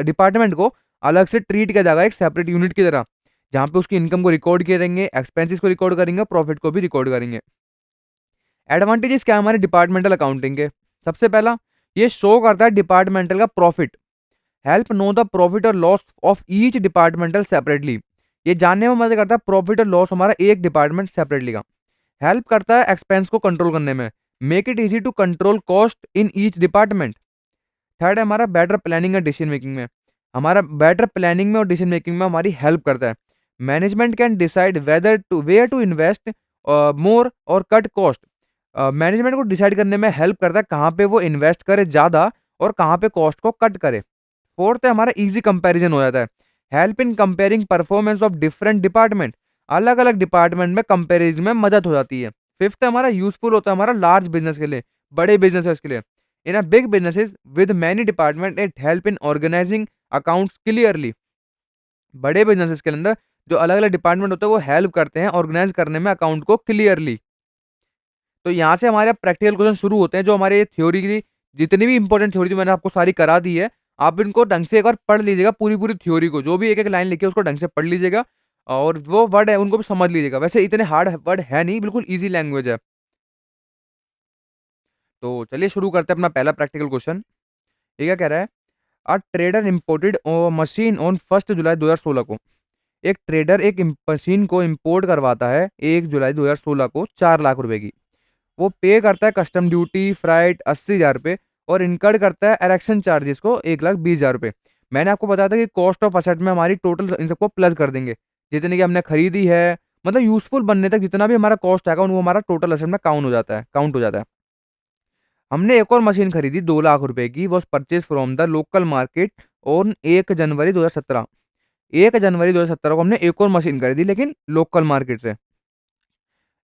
डिपार्टमेंट को अलग से ट्रीट किया जाएगा एक सेपरेट यूनिट की तरह, जहां पे उसकी इनकम को रिकॉर्ड करेंगे, एक्सपेंसेस को रिकॉर्ड करेंगे, प्रॉफिट को भी रिकॉर्ड करेंगे। एडवांटेजेस क्या है हमारे डिपार्टमेंटल अकाउंटिंग के, सबसे पहला ये शो करता है डिपार्टमेंटल का profit. Help know the profit और loss of each departmental separately. ये जानने में मदद करता है प्रॉफिट और लॉस हमारा एक डिपार्टमेंट सेपरेटली का। हेल्प करता है एक्सपेंस को कंट्रोल करने में, make it easy to control cost in each department. Third है हमारा better planning and decision making में, हमारा बेटर प्लानिंग में और डिसीजन मेकिंग में हमारी हेल्प करता है। Management can decide whether to where to invest more or cut cost. Management को डिसाइड करने में हेल्प करता है कहाँ पे वो इन्वेस्ट करे ज़्यादा और कहाँ पे कॉस्ट को कट करे। फोर्थ है हमारा इजी कंपैरिजन हो जाता है, help in comparing performance of different department. अलग अलग डिपार्टमेंट में कंपेरिजन में मदद हो जाती है। फिफ्थ है हमारा यूजफुल होता है हमारा लार्ज बिजनेस के लिए, बड़े बिजनेस के लिए। In a big businesses with many department it help in organizing accounts clearly. बड़े बिजनेसेस के अंदर जो अलग अलग डिपार्टमेंट होते हैं वो हेल्प करते हैं ऑर्गेनाइज करने में अकाउंट को क्लियरली। तो यहाँ से हमारे प्रैक्टिकल क्वेश्चन शुरू होते हैं, जो हमारे थ्योरी की जितनी भी इंपॉर्टेंट थ्योरी थी मैंने आपको सारी करा दी है। आप इनको ढंग से एक बार पढ़ लीजिएगा, पूरी पूरी थ्योरी को, जो भी एक एक लाइन लिखी है उसको ढंग से पढ़ लीजिएगा, और वो वर्ड है उनको भी समझ लीजिएगा। वैसे इतने हार्ड वर्ड है नहीं, बिल्कुल ईजी लैंग्वेज है। तो चलिए शुरू करते हैं अपना पहला प्रैक्टिकल क्वेश्चन। ये क्या कह रहा है? A trader imported machine on 1 जुलाई 2016 को। एक ट्रेडर एक मशीन को इंपोर्ट करवाता है 1 जुलाई 2016 को 4 लाख रुपए की। वो पे करता है कस्टम ड्यूटी फ्राइट 80,000 रुपये और इनकर्ड करता है एरेक्शन चार्जेस को 1,20,000 रुपये। मैंने आपको बताया था कि कॉस्ट ऑफ असेट में हमारी टोटल इन सबको प्लस कर देंगे, जितने की हमने खरीदी है, मतलब यूजफुल बनने तक जितना भी हमारा कॉस्ट आएगा वो हमारा टोटल असेट में काउंट हो जाता है। हमने एक और मशीन खरीदी 2 लाख रुपए की, was purchase from the local market on 1 जनवरी 2017। 1 जनवरी 2017 को हमने एक और मशीन खरीदी लेकिन लोकल मार्केट से।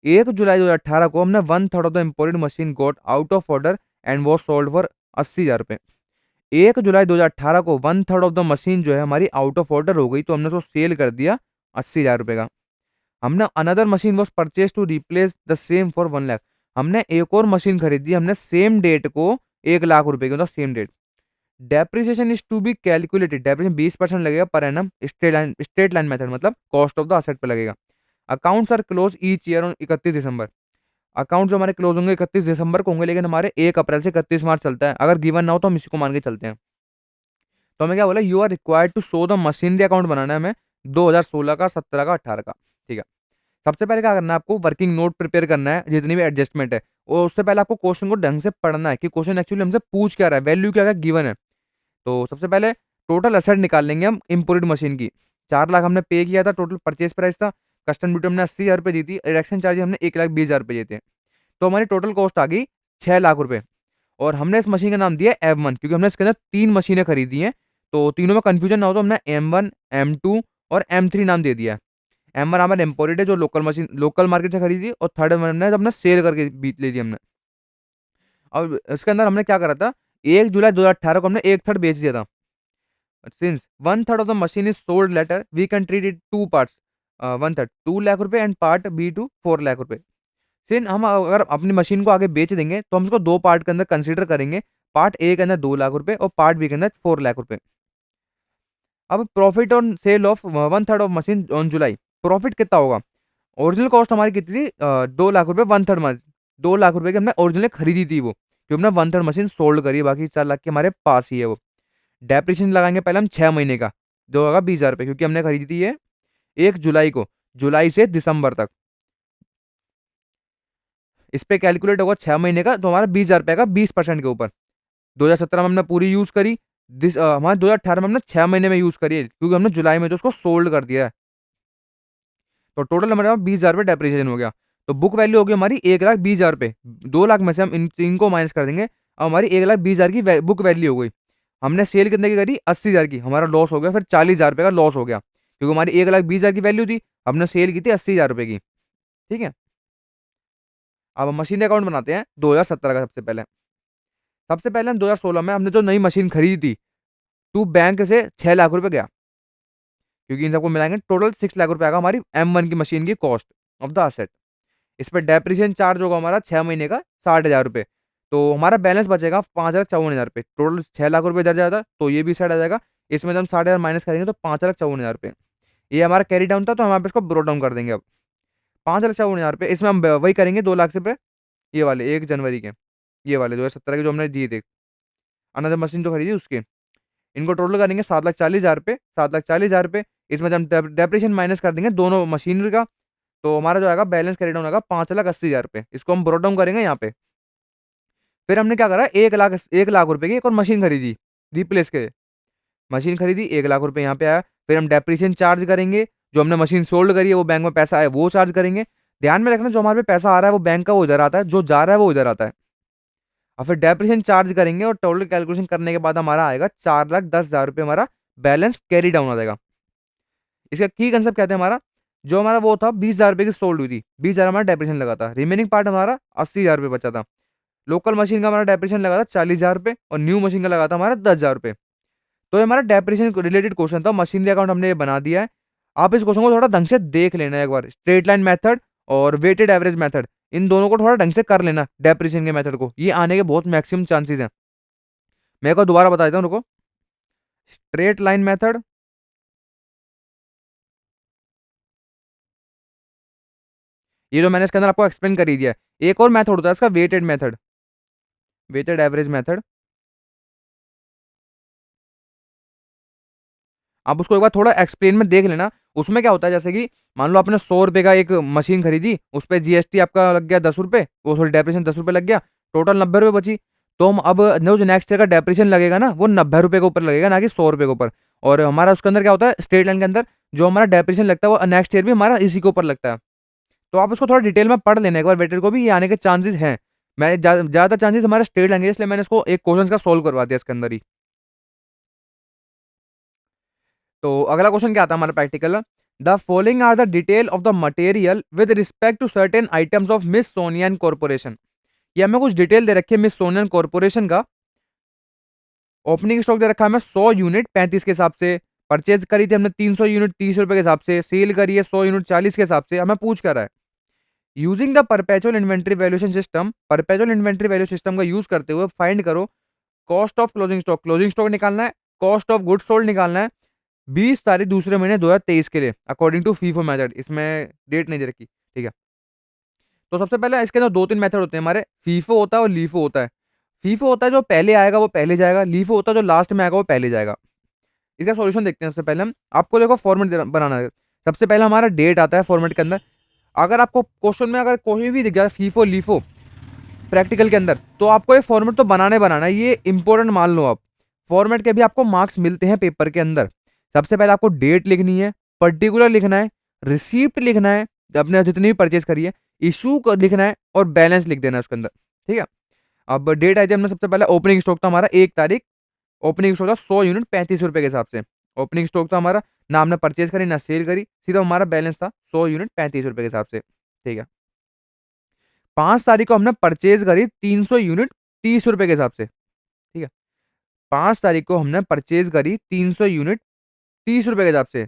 1 जुलाई 2018 को हमने 1/3 of the imported machine got out of order and was sold for 80,000 रुपये। 1 जुलाई 2018 को 1/3 ऑफ द मशीन जो है हमारी आउट ऑफ ऑर्डर हो गई, तो हमने उसको सेल कर दिया 80,000 रुपये का। हमने another machine was purchase to replace the same for 1 lakh. हमने एक और मशीन खरीदी, हमने सेम डेट को 1 लाख रुपए की, मतलब same date. Depreciation is to be calculated, depreciation 20% लगेगा per annum straight line method, मतलब कॉस्ट ऑफ द असेट पे लगेगा। Accounts are close each year on 31 December. Account जो हमारे क्लोज होंगे 31 दिसंबर को होंगे, लेकिन हमारे 1 अप्रैल से 31 मार्च चलता है। अगर गिवन ना हो तो हम इसी को मान के चलते हैं। तो हमें क्या बोला, you are required to show the machinery account बनाना है हमें 2016 का, 17 का, 18 का। ठीक है, सबसे पहले क्या करना है, आपको वर्किंग नोट प्रिपेयर करना है जितनी भी एडजस्टमेंट है, और उससे पहले आपको क्वेश्चन को ढंग से पढ़ना है कि क्वेश्चन एक्चुअली हमसे पूछ क्या रहा है, वैल्यू क्या गिवन है। तो सबसे पहले टोटल असेट निकाल लेंगे हम इम्पोर्टेड मशीन की। 4 लाख हमने पे किया था, टोटल परचेज प्राइस था। कस्टम ड्यूटी हमने 80,000 रुपये दी थी, इरेक्शन चार्ज हमने 1,20,000 रुपये दिए थे। तो हमारी टोटल कॉस्ट आ गई 6 लाख रुपये। और हमने इस मशीन का नाम दिया M1 क्योंकि हमने इसके अंदर 3 मशीनें खरीदी हैं। तो तीनों में कंफ्यूजन ना हो तो हमने M1, M2 और M3 नाम दे दिया है। M1 हमारे इम्पोर्टेड है, जो लोकल मार्केट से खरीदी, और थर्ड वन हमने हमने सेल करके बीच ले दी हमने। और इसके अंदर हमने क्या करा था, 1 जुलाई 2018 को हमने एक थर्ड बेच दिया था। Since 1/3 of the machine is sold later we can treat it to parts, 1/3 2 lakh रुपए एंड पार्ट B2 4 लाख रुपए। सिंस हम अगर अपनी मशीन को आगे बेच देंगे तो हम इसको दो पार्ट के अंदर कंसीडर करेंगे। पार्ट ए के अंदर 2 लाख रुपए और पार्ट बी के अंदर 4 लाख रुपए। अब profit on sale of 1/3 of machine on July, profit कितना होगा? ओरिजिनल कॉस्ट हमारी कितनी थी? 2 लाख रुपए, 1/3 मशीन 2 लाख रुपए की हमने ओरिजिनल खरीदी थी वो, क्योंकि हमने 1/3 मशीन सोल्ड करी है, बाकी 4 लाख की हमारे पास ही है वो। डेप्रिसिएशन लगाएंगे पहले हम 6 महीने का, जो होगा 20,000 रुपये, क्योंकि हमने खरीदी थी ये 1 जुलाई को, जुलाई से दिसंबर तक। इस पे कैलकुलेट होगा 6 महीने का, तो हमारा 20,000 रुपये का 20% के ऊपर। 2017 में हमने पूरी यूज करी, हमारे 2018 में हमने 6 महीने में यूज करी है, क्योंकि हमने जुलाई में तो उसको सोल्ड कर दिया है। तो टोटल हमारे पास 20,000 रुपये डेप्रिसिएशन हो गया। तो बुक वैल्यू होगी हमारी 1,20,000 रुपये। 2 लाख में से हम इन तीन को माइनस कर देंगे, अब हमारी 1,20,000 की बुक वैल्यू हो गई। हमने सेल कितने की करी? 80,000 की, हमारा लॉस हो गया फिर 40,000 रुपये का लॉस हो गया, क्योंकि हमारी 1,20,000 की वैल्यू थी, हमने सेल की थी 80,000 रुपये की। ठीक है, अब हम मशीन अकाउंट बनाते हैं 2017 का। सबसे पहले हम 2016 में हमने जो नई मशीन खरीदी थी, टू बैंक से 6 लाख रुपए गया, क्योंकि इन सबको मिलाएंगे टोटल 6 लाख रुपए आएगा हमारी M1 की मशीन की कॉस्ट ऑफ द असेट। इस पर डेप्रिसिएशन चार्ज होगा हमारा 6 महीने का 60,000 रुपये। तो हमारा बैलेंस बचेगा 5,54,000 रुपये। टोटल 6 लाख रुपये इधर जाता, तो ये भी साइड आ जाएगा। इसमें जब हम 60,000 माइनस करेंगे तो 5,54,000 रुपये। ये हमारा कैरी डाउन था, तो हम यहाँ पे इसको ब्रो डाउन कर देंगे। अब 5,54,000 रुपये, इसमें हम वही करेंगे 2 लाख रुपये, ये वाले 1 जनवरी के, ये वाले 2017 के जो हमने दिए थे, अनदर मशीन जो खरीदी उसके। इनको टोटल करेंगे 7,40,000 रुपये, 7,40,000 रुपये। इसमें जब हम डेप्रिसिएशन माइनस कर देंगे दोनों मशीनरी का, तो हमारा जो आएगा बैलेंस कैरी डाउन होगा 5,80,000 रुपये। इसको हम ब्रोट डाउन करेंगे यहाँ पे। फिर हमने क्या करा, 1 लाख रुपए की एक और मशीन खरीदी रिप्लेस के। मशीन खरीदी 1 लाख रुपए यहाँ पे आया। फिर हम डेप्रिसिएशन चार्ज करेंगे, जो हमने मशीन सोल्ड करी है वो बैंक में पैसा आया वो चार्ज करेंगे। ध्यान में रखना, जो हमारे पे पैसा आ रहा है वो बैंक का वो इधर आता है, जो जा रहा है वो इधर आता है। और फिर डेप्रिसिएशन चार्ज करेंगे और टोटल कैलकुलेशन करने के बाद हमारा आएगा 4,10,000 रुपये, हमारा बैलेंस कैरी डाउन आ जाएगा। इसका की कंसेप्ट कहते हैं हमारा, जो हमारा वो था 20,000 रुपये की सोल्ड हुई थी, 20,000 हमारा डेप्रिसिएशन लगा था, रिमेनिंग पार्ट हमारा 80,000 रुपये बचा था। लोकल मशीन का हमारा डेप्रिसिएशन लगा था 40,000 रुपये और न्यू मशीन का लगा था हमारा 10,000 रुपये। तो ये हमारा डेप्रिसिएशन रिलेटेड क्वेश्चन था, मशीनरी अकाउंट हमने ये बना दिया है। आप इस क्वेश्चन को थोड़ा ढंग से देख लेना है एक बार, स्ट्रेट लाइन मेथड और वेटेड एवरेज मेथड, इन दोनों को थोड़ा ढंग से कर लेना डेप्रिसिएशन के मेथड को, ये आने के बहुत मैक्सिमम चांसेस हैं। मैं को दोबारा बता देता हूँ, रुको। स्ट्रेट लाइन मेथड, ये जो मैंने इसके अंदर आपको एक्सप्लेन कर ही दिया है। एक और मेथड होता है इसका, weighted method. Weighted average method, आप उसको एक बार थोड़ा एक्सप्लेन में देख लेना। उसमें क्या होता है, जैसे कि मान लो आपने 100 रुपए का एक मशीन खरीदी, उस पर जीएसटी आपका लग गया 10 रुपए, वो थोड़ी डेप्रेशन 10 रुपए लग गया, टोटल 90 रुपए बची। तो हम अब जो नेक्स्ट ईयर का डेप्रेशन लगेगा ना, वो 90 रुपए के ऊपर लगेगा, ना कि 100 रुपए के ऊपर। और हमारा उसके अंदर क्या होता है, स्ट्रेट लाइन के अंदर जो हमारा डेप्रेशन लगता है वो नेक्स्ट ईयर भी हमारा इसी के ऊपर लगता है। तो आप उसको थोड़ा डिटेल में पढ़ लेना एक बार, वेटेड को भी ये आने के चांसेस हैं। मैं ज्यादा चांसेस हमारे स्ट्रेट लाइन के, इसलिए मैंने इसको एक क्वेश्चन का सोल्व करवा दिया इसके अंदर ही। तो अगला क्वेश्चन क्या आता है हमारा practical, the following are the detail of the material with respect to certain items of Miss Sonian corporation. ये हमें कुछ डिटेल दे रखी है मिस सोनियन कॉर्पोरेशन का। ओपनिंग स्टॉक दे रखा है हमें 100 यूनिट 35 के हिसाब से, परचेज करी थी हमने 300 यूनिट 30 रुपए के हिसाब से, सेल करी है 100 यूनिट 40 के हिसाब से, हमें पूछ कर रहा है using the perpetual inventory valuation system, perpetual inventory value system का यूज करते हुए फाइंड करो कॉस्ट ऑफ क्लोजिंग स्टॉक निकालना है, कॉस्ट ऑफ गुड्स सोल्ड निकालना है 20 तारीख दूसरे महीने 2023 के लिए अकॉर्डिंग टू फीफो मेथड। इसमें डेट नहीं दे रखी, ठीक है। तो सबसे पहले इसके अंदर दो तीन मेथड होते हैं हमारे, फीफो होता है और लीफो होता है। फीफो होता है जो पहले आएगा वो पहले जाएगा, लीफो होता है जो लास्ट में आएगा वो पहले जाएगा। इसका सॉल्यूशन देखते हैं। सबसे पहले हम आपको देखो फॉर्मेट बनाना है। सबसे पहले हमारा डेट आता है फॉर्मेट के अंदर। अगर आपको क्वेश्चन में अगर कोई भी दिख जाए फीफो लीफो प्रैक्टिकल के अंदर, तो आपको ये फॉर्मेट तो बनाना है, ये इंपॉर्टेंट मान लो आप। फॉर्मेट के भी आपको मार्क्स मिलते हैं पेपर के अंदर। सबसे पहले आपको डेट लिखनी है, पर्टिकुलर लिखना है, रिसीप्ट लिखना है अपने जितनी भी परचेज करी है, इशू लिखना है और बैलेंस लिख देना है उसके अंदर, ठीक है। अब डेट आई थी हमने, सबसे पहले ओपनिंग स्टॉक था हमारा 1 तारीख, ओपनिंग स्टॉक था 100 यूनिट 35 रुपए के हिसाब से। ओपनिंग स्टॉक था हमारा, ना हमने परचेज करी ना सेल करी, सीधा हमारा बैलेंस था 100 यूनिट 35 रुपए के हिसाब से, ठीक है। 5 तारीख को हमने परचेज करी 300 यूनिट 30 रुपए के हिसाब से, ठीक है। 5 तारीख को हमने परचेज करी 300 यूनिट 30 रुपए के हिसाब से।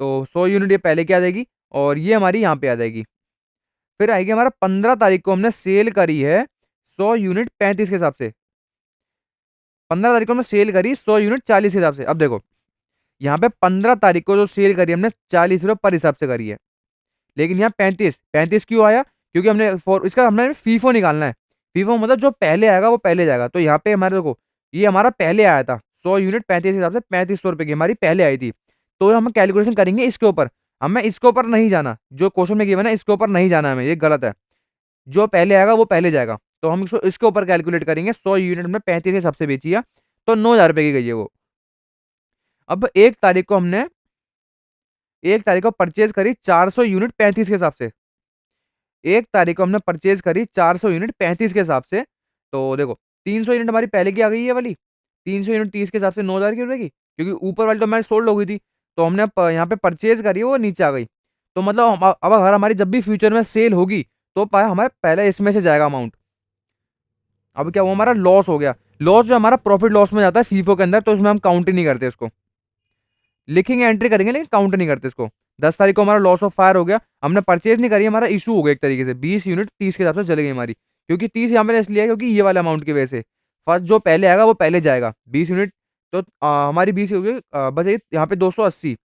तो 100 यूनिट ये पहले क्या आ जाएगी और ये हमारी यहाँ पे आ जाएगी। फिर आएगी हमारा 15 तारीख को हमने सेल करी है 100 यूनिट 35 के हिसाब से। 15 तारीख को हमने सेल करी 100 यूनिट 40 के हिसाब से। अब देखो यहाँ पे 15 तारीख को जो सेल करी हमने 40 रुपये पर हिसाब से करी है, लेकिन यहाँ 35 क्यों आया, क्योंकि हमने इसका हमने फीफो निकालना है। फीफो मतलब जो पहले आएगा वो पहले जाएगा। तो यहाँ पे हमारे देखो ये हमारा पहले आया था 100 यूनिट 35 के हिसाब से 3500 रुपए की हमारी पहले आई थी। तो हम कैलकुलेशन करेंगे इसके ऊपर, हमें इसके ऊपर नहीं जाना, जो क्वेश्चन में गिवन है इसके ऊपर नहीं जाना हमें, ये गलत है। जो पहले आएगा वो पहले जाएगा। तो हम इसको इसके ऊपर कैलकुलेट करेंगे। 100 यूनिट में 35 के हिसाब से बेची है तो 9,000 रुपए की गई है वो। अब 1 तारीख को परचेज करी 400 यूनिट 35 के हिसाब से। 1 तारीख को हमने परचेज करी 400 यूनिट 35 के हिसाब से। तो देखो 300 यूनिट हमारी पहले की आ गई है वाली, 300 यूनिट 30 के हिसाब से 9,000 की हो जाएगी, क्योंकि ऊपर वाली तो हमारी सोल्ड हो गई थी। तो हमने यहाँ पे परचेज करी वो नीचे आ गई। तो मतलब अब अगर हमारी जब भी फ्यूचर में सेल होगी तो हमारे पहले इसमें से जाएगा अमाउंट। अब क्या वो हमारा लॉस हो गया। लॉस जो हमारा प्रॉफिट लॉस में जाता है फीफो के अंदर, तो इसमें हम काउंट ही नहीं करते इसको। लिखेंगे एंट्री करेंगे लेकिन काउंट नहीं करते इसको। 10 तारीख को हमारा लॉस ऑफ फायर हो गया, हमने परचेज नहीं करी, हमारा इशू हो गया एक तरीके से। 20 यूनिट 30 के हिसाब से चली गई हमारी, क्योंकि 30 यहाँ मैंने इसलिए क्योंकि ये वाले अमाउंट की वजह से फर्स्ट जो पहले आएगा वो पहले जाएगा। 20 यूनिट तो हमारी 20 हो गई, बस यहाँ पे 280,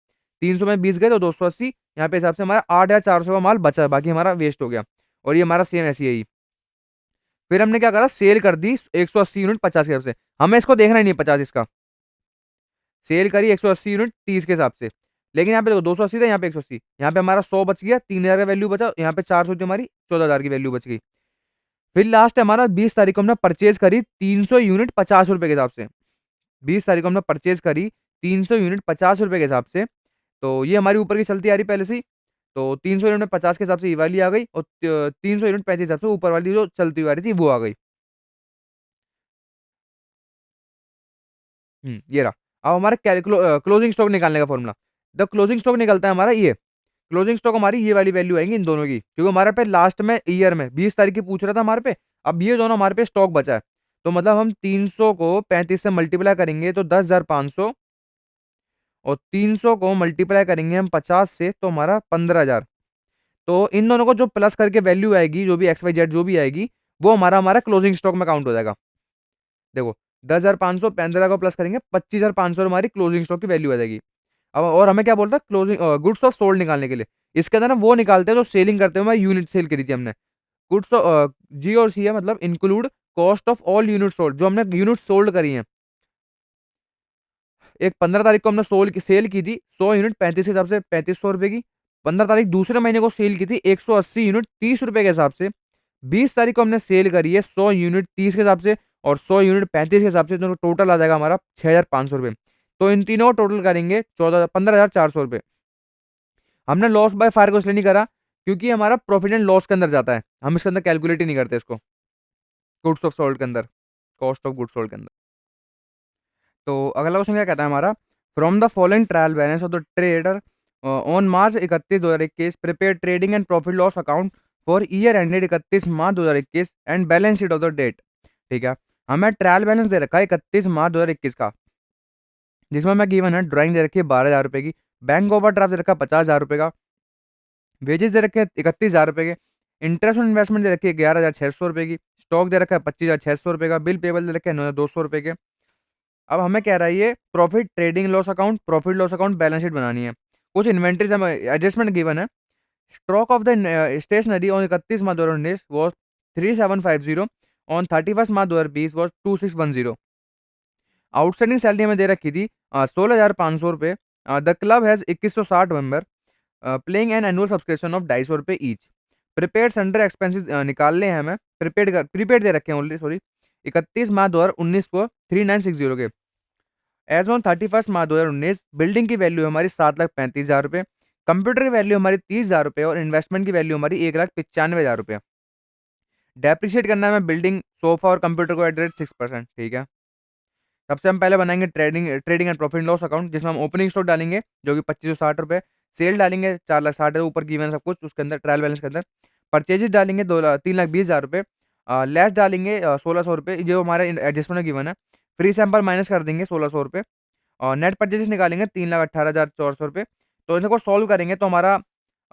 300 में 20 गए तो 280, यहाँ पे हिसाब से हमारा 8,400 का माल बचा, बाकी हमारा वेस्ट हो गया। और ये हमारा सेम ऐसी ही। फिर हमने क्या करा, सेल कर दी 180 यूनिट 50 के हिसाब से। हमें इसको देखना ही नहीं 50 इसका, सेल करी 180 यूनिट 30 के हिसाब से। लेकिन यहाँ पे देखो 280 था, यहाँ पे 180, यहाँ पे हमारा 100 बच गया, 3,000 का वैल्यू बचा, यहाँ पे 400 थी हमारी, 14,000 की वैल्यू बच गई। फिर लास्ट हमारा 20 तारीख को हमने परचेज करी 300 यूनिट 50 रुपए के हिसाब से। 20 तारीख को हमने परचेज करी 300 यूनिट 50 रुपए के हिसाब से। तो ये हमारी ऊपर की चलती आ रही पहले से ही। तो 300 यूनिट में 50 के हिसाब से ये वाली आ गई, और 300 यूनिट 35 हिसाब से ऊपर वाली जो चलती हुई आ रही थी वो आ गई। ये रहा। अब हमारे क्लोजिंग स्टॉक निकालने का फॉर्मूला, द क्लोजिंग स्टॉक निकलता है हमारा ये। क्लोजिंग स्टॉक हमारी ये वाली वैल्यू आएगी इन दोनों की, क्योंकि हमारे पे लास्ट में ईयर में 20 तारीख की पूछ रहा था हमारे पे। अब ये दोनों हमारे पे स्टॉक बचा है, तो मतलब हम 300 को 35 से मल्टीप्लाई करेंगे तो 10,500, और 300 को मल्टीप्लाई करेंगे हम 50 से तो हमारा 15,000। तो इन दोनों को जो प्लस करके वैल्यू आएगी, जो भी एक्स वाई जेड जो भी आएगी, वो हमारा हमारा क्लोजिंग स्टॉक में काउंट हो जाएगा। देखो 10,500 15 को प्लस करेंगे 25,500 हमारी क्लोजिंग स्टॉक की वैल्यू आ जाएगी। अब और हमें क्या बोलता है, क्लोजिंग गुड्स ऑफ सोल्ड निकालने के लिए। इसके अंदर ना वो निकालते हैं जो सेलिंग करते हुए यूनिट सेल करी थी हमने। गुड्स जी और सी है, मतलब include cost of all unit sold, जो हमने यूनिट सोल्ड करी है। एक 15 तारीख को हमने सेल की थी 100 यूनिट 35 के हिसाब से 3500 रुपए की। 15 तारीख दूसरे महीने को सेल की थी 180 यूनिट 30 रुपए के हिसाब से। 20 तारीख को हमने सेल करी है 100 यूनिट 30 के हिसाब से और 100 यूनिट 35 के हिसाब से, तो टोटल आ जाएगा हमारा 6500 रुपये। तो इन तीनों को टोटल करेंगे 15,400 रुपये। हमने लॉस बाय फायर को इसलिए नहीं करा क्योंकि हमारा प्रॉफिट एंड लॉस के अंदर जाता है, हम इसके अंदर कैलकुलेट ही नहीं करते इसको, गुड्स ऑफ सोल्ड के अंदर, कॉस्ट ऑफ गुड्स सोल्ड के अंदर। तो अगला क्वेश्चन क्या कहता है हमारा, from the following trial balance of the trader on March 31, 2021 prepare trading and profit loss account for year ended 31 March 2021 and balance sheet of the date. ठीक है, हमें ट्रायल बैलेंस दे रखा है 31 मार्च 2021 का, जिसमें हमें गिवन है ड्राइंग दे रखी है 12,000 रुपये की, बैंक ओवर ड्राफ्ट दे रखा है 50,000 रुपये का, वेजेस दे रखे हैं 31,000 रुपये के, इंटरेस्ट ऑन इन्वेस्टमेंट दे रखी है 11,600 रुपये की, स्टॉक दे रखा है 25,600 रुपये का, बिल पेबल दे रखे हैं 9,200 रुपये के। अब हमें कह रहा है ये profit trading loss account, profit loss account, balance sheet बनानी है। कुछ इन्वेंट्रीज हमें एडजस्टमेंट गिवन है। Stock of the stationery on 31 March 2019 was 3750, on 31 March 2020 was 2610। Outstanding salary हमें दे रखी थी 16,500 रुपये। The club has 2160 member playing an annual subscription of 250 each. Prepaid sundry expenses निकालने हैं हमें, प्रीपेड दे रखे हैं ओनली, सॉरी 31 मार्च 2019 को 3960 के। एज ऑन 31 मार्च 2019 बिल्डिंग की वैल्यू हमारी 7,35,000 रुपये, कंप्यूटर की वैल्यू हमारी 30,000 रुपये और इन्वेस्टमेंट की वैल्यू हमारी 1,95,000 रुपये। डेप्रिशिएट करना है हमें बिल्डिंग, सोफा और कंप्यूटर को एट रेट 6%। ठीक है, सबसे हम पहले बनाएंगे trading and profit loss account, जिसमें हम ओपनिंग स्टॉक डालेंगे जो कि 2560 रुपये, सेल डालेंगे 4,60,000 ऊपर गिवन सब कुछ उसके अंदर ट्रायल बैलेंस के अंदर, परचेजेस डालेंगे 3,20,000 रुपये, लेस डालेंगे 1,600 रुपये जो हमारे एडजस्टमेंट गिवन है, फ्री सैंपल माइनस कर देंगे 1,600 रुपये और नेट परचेजेस निकालेंगे 3,18,400 रुपये। तो इनको सॉल्व करेंगे तो हमारा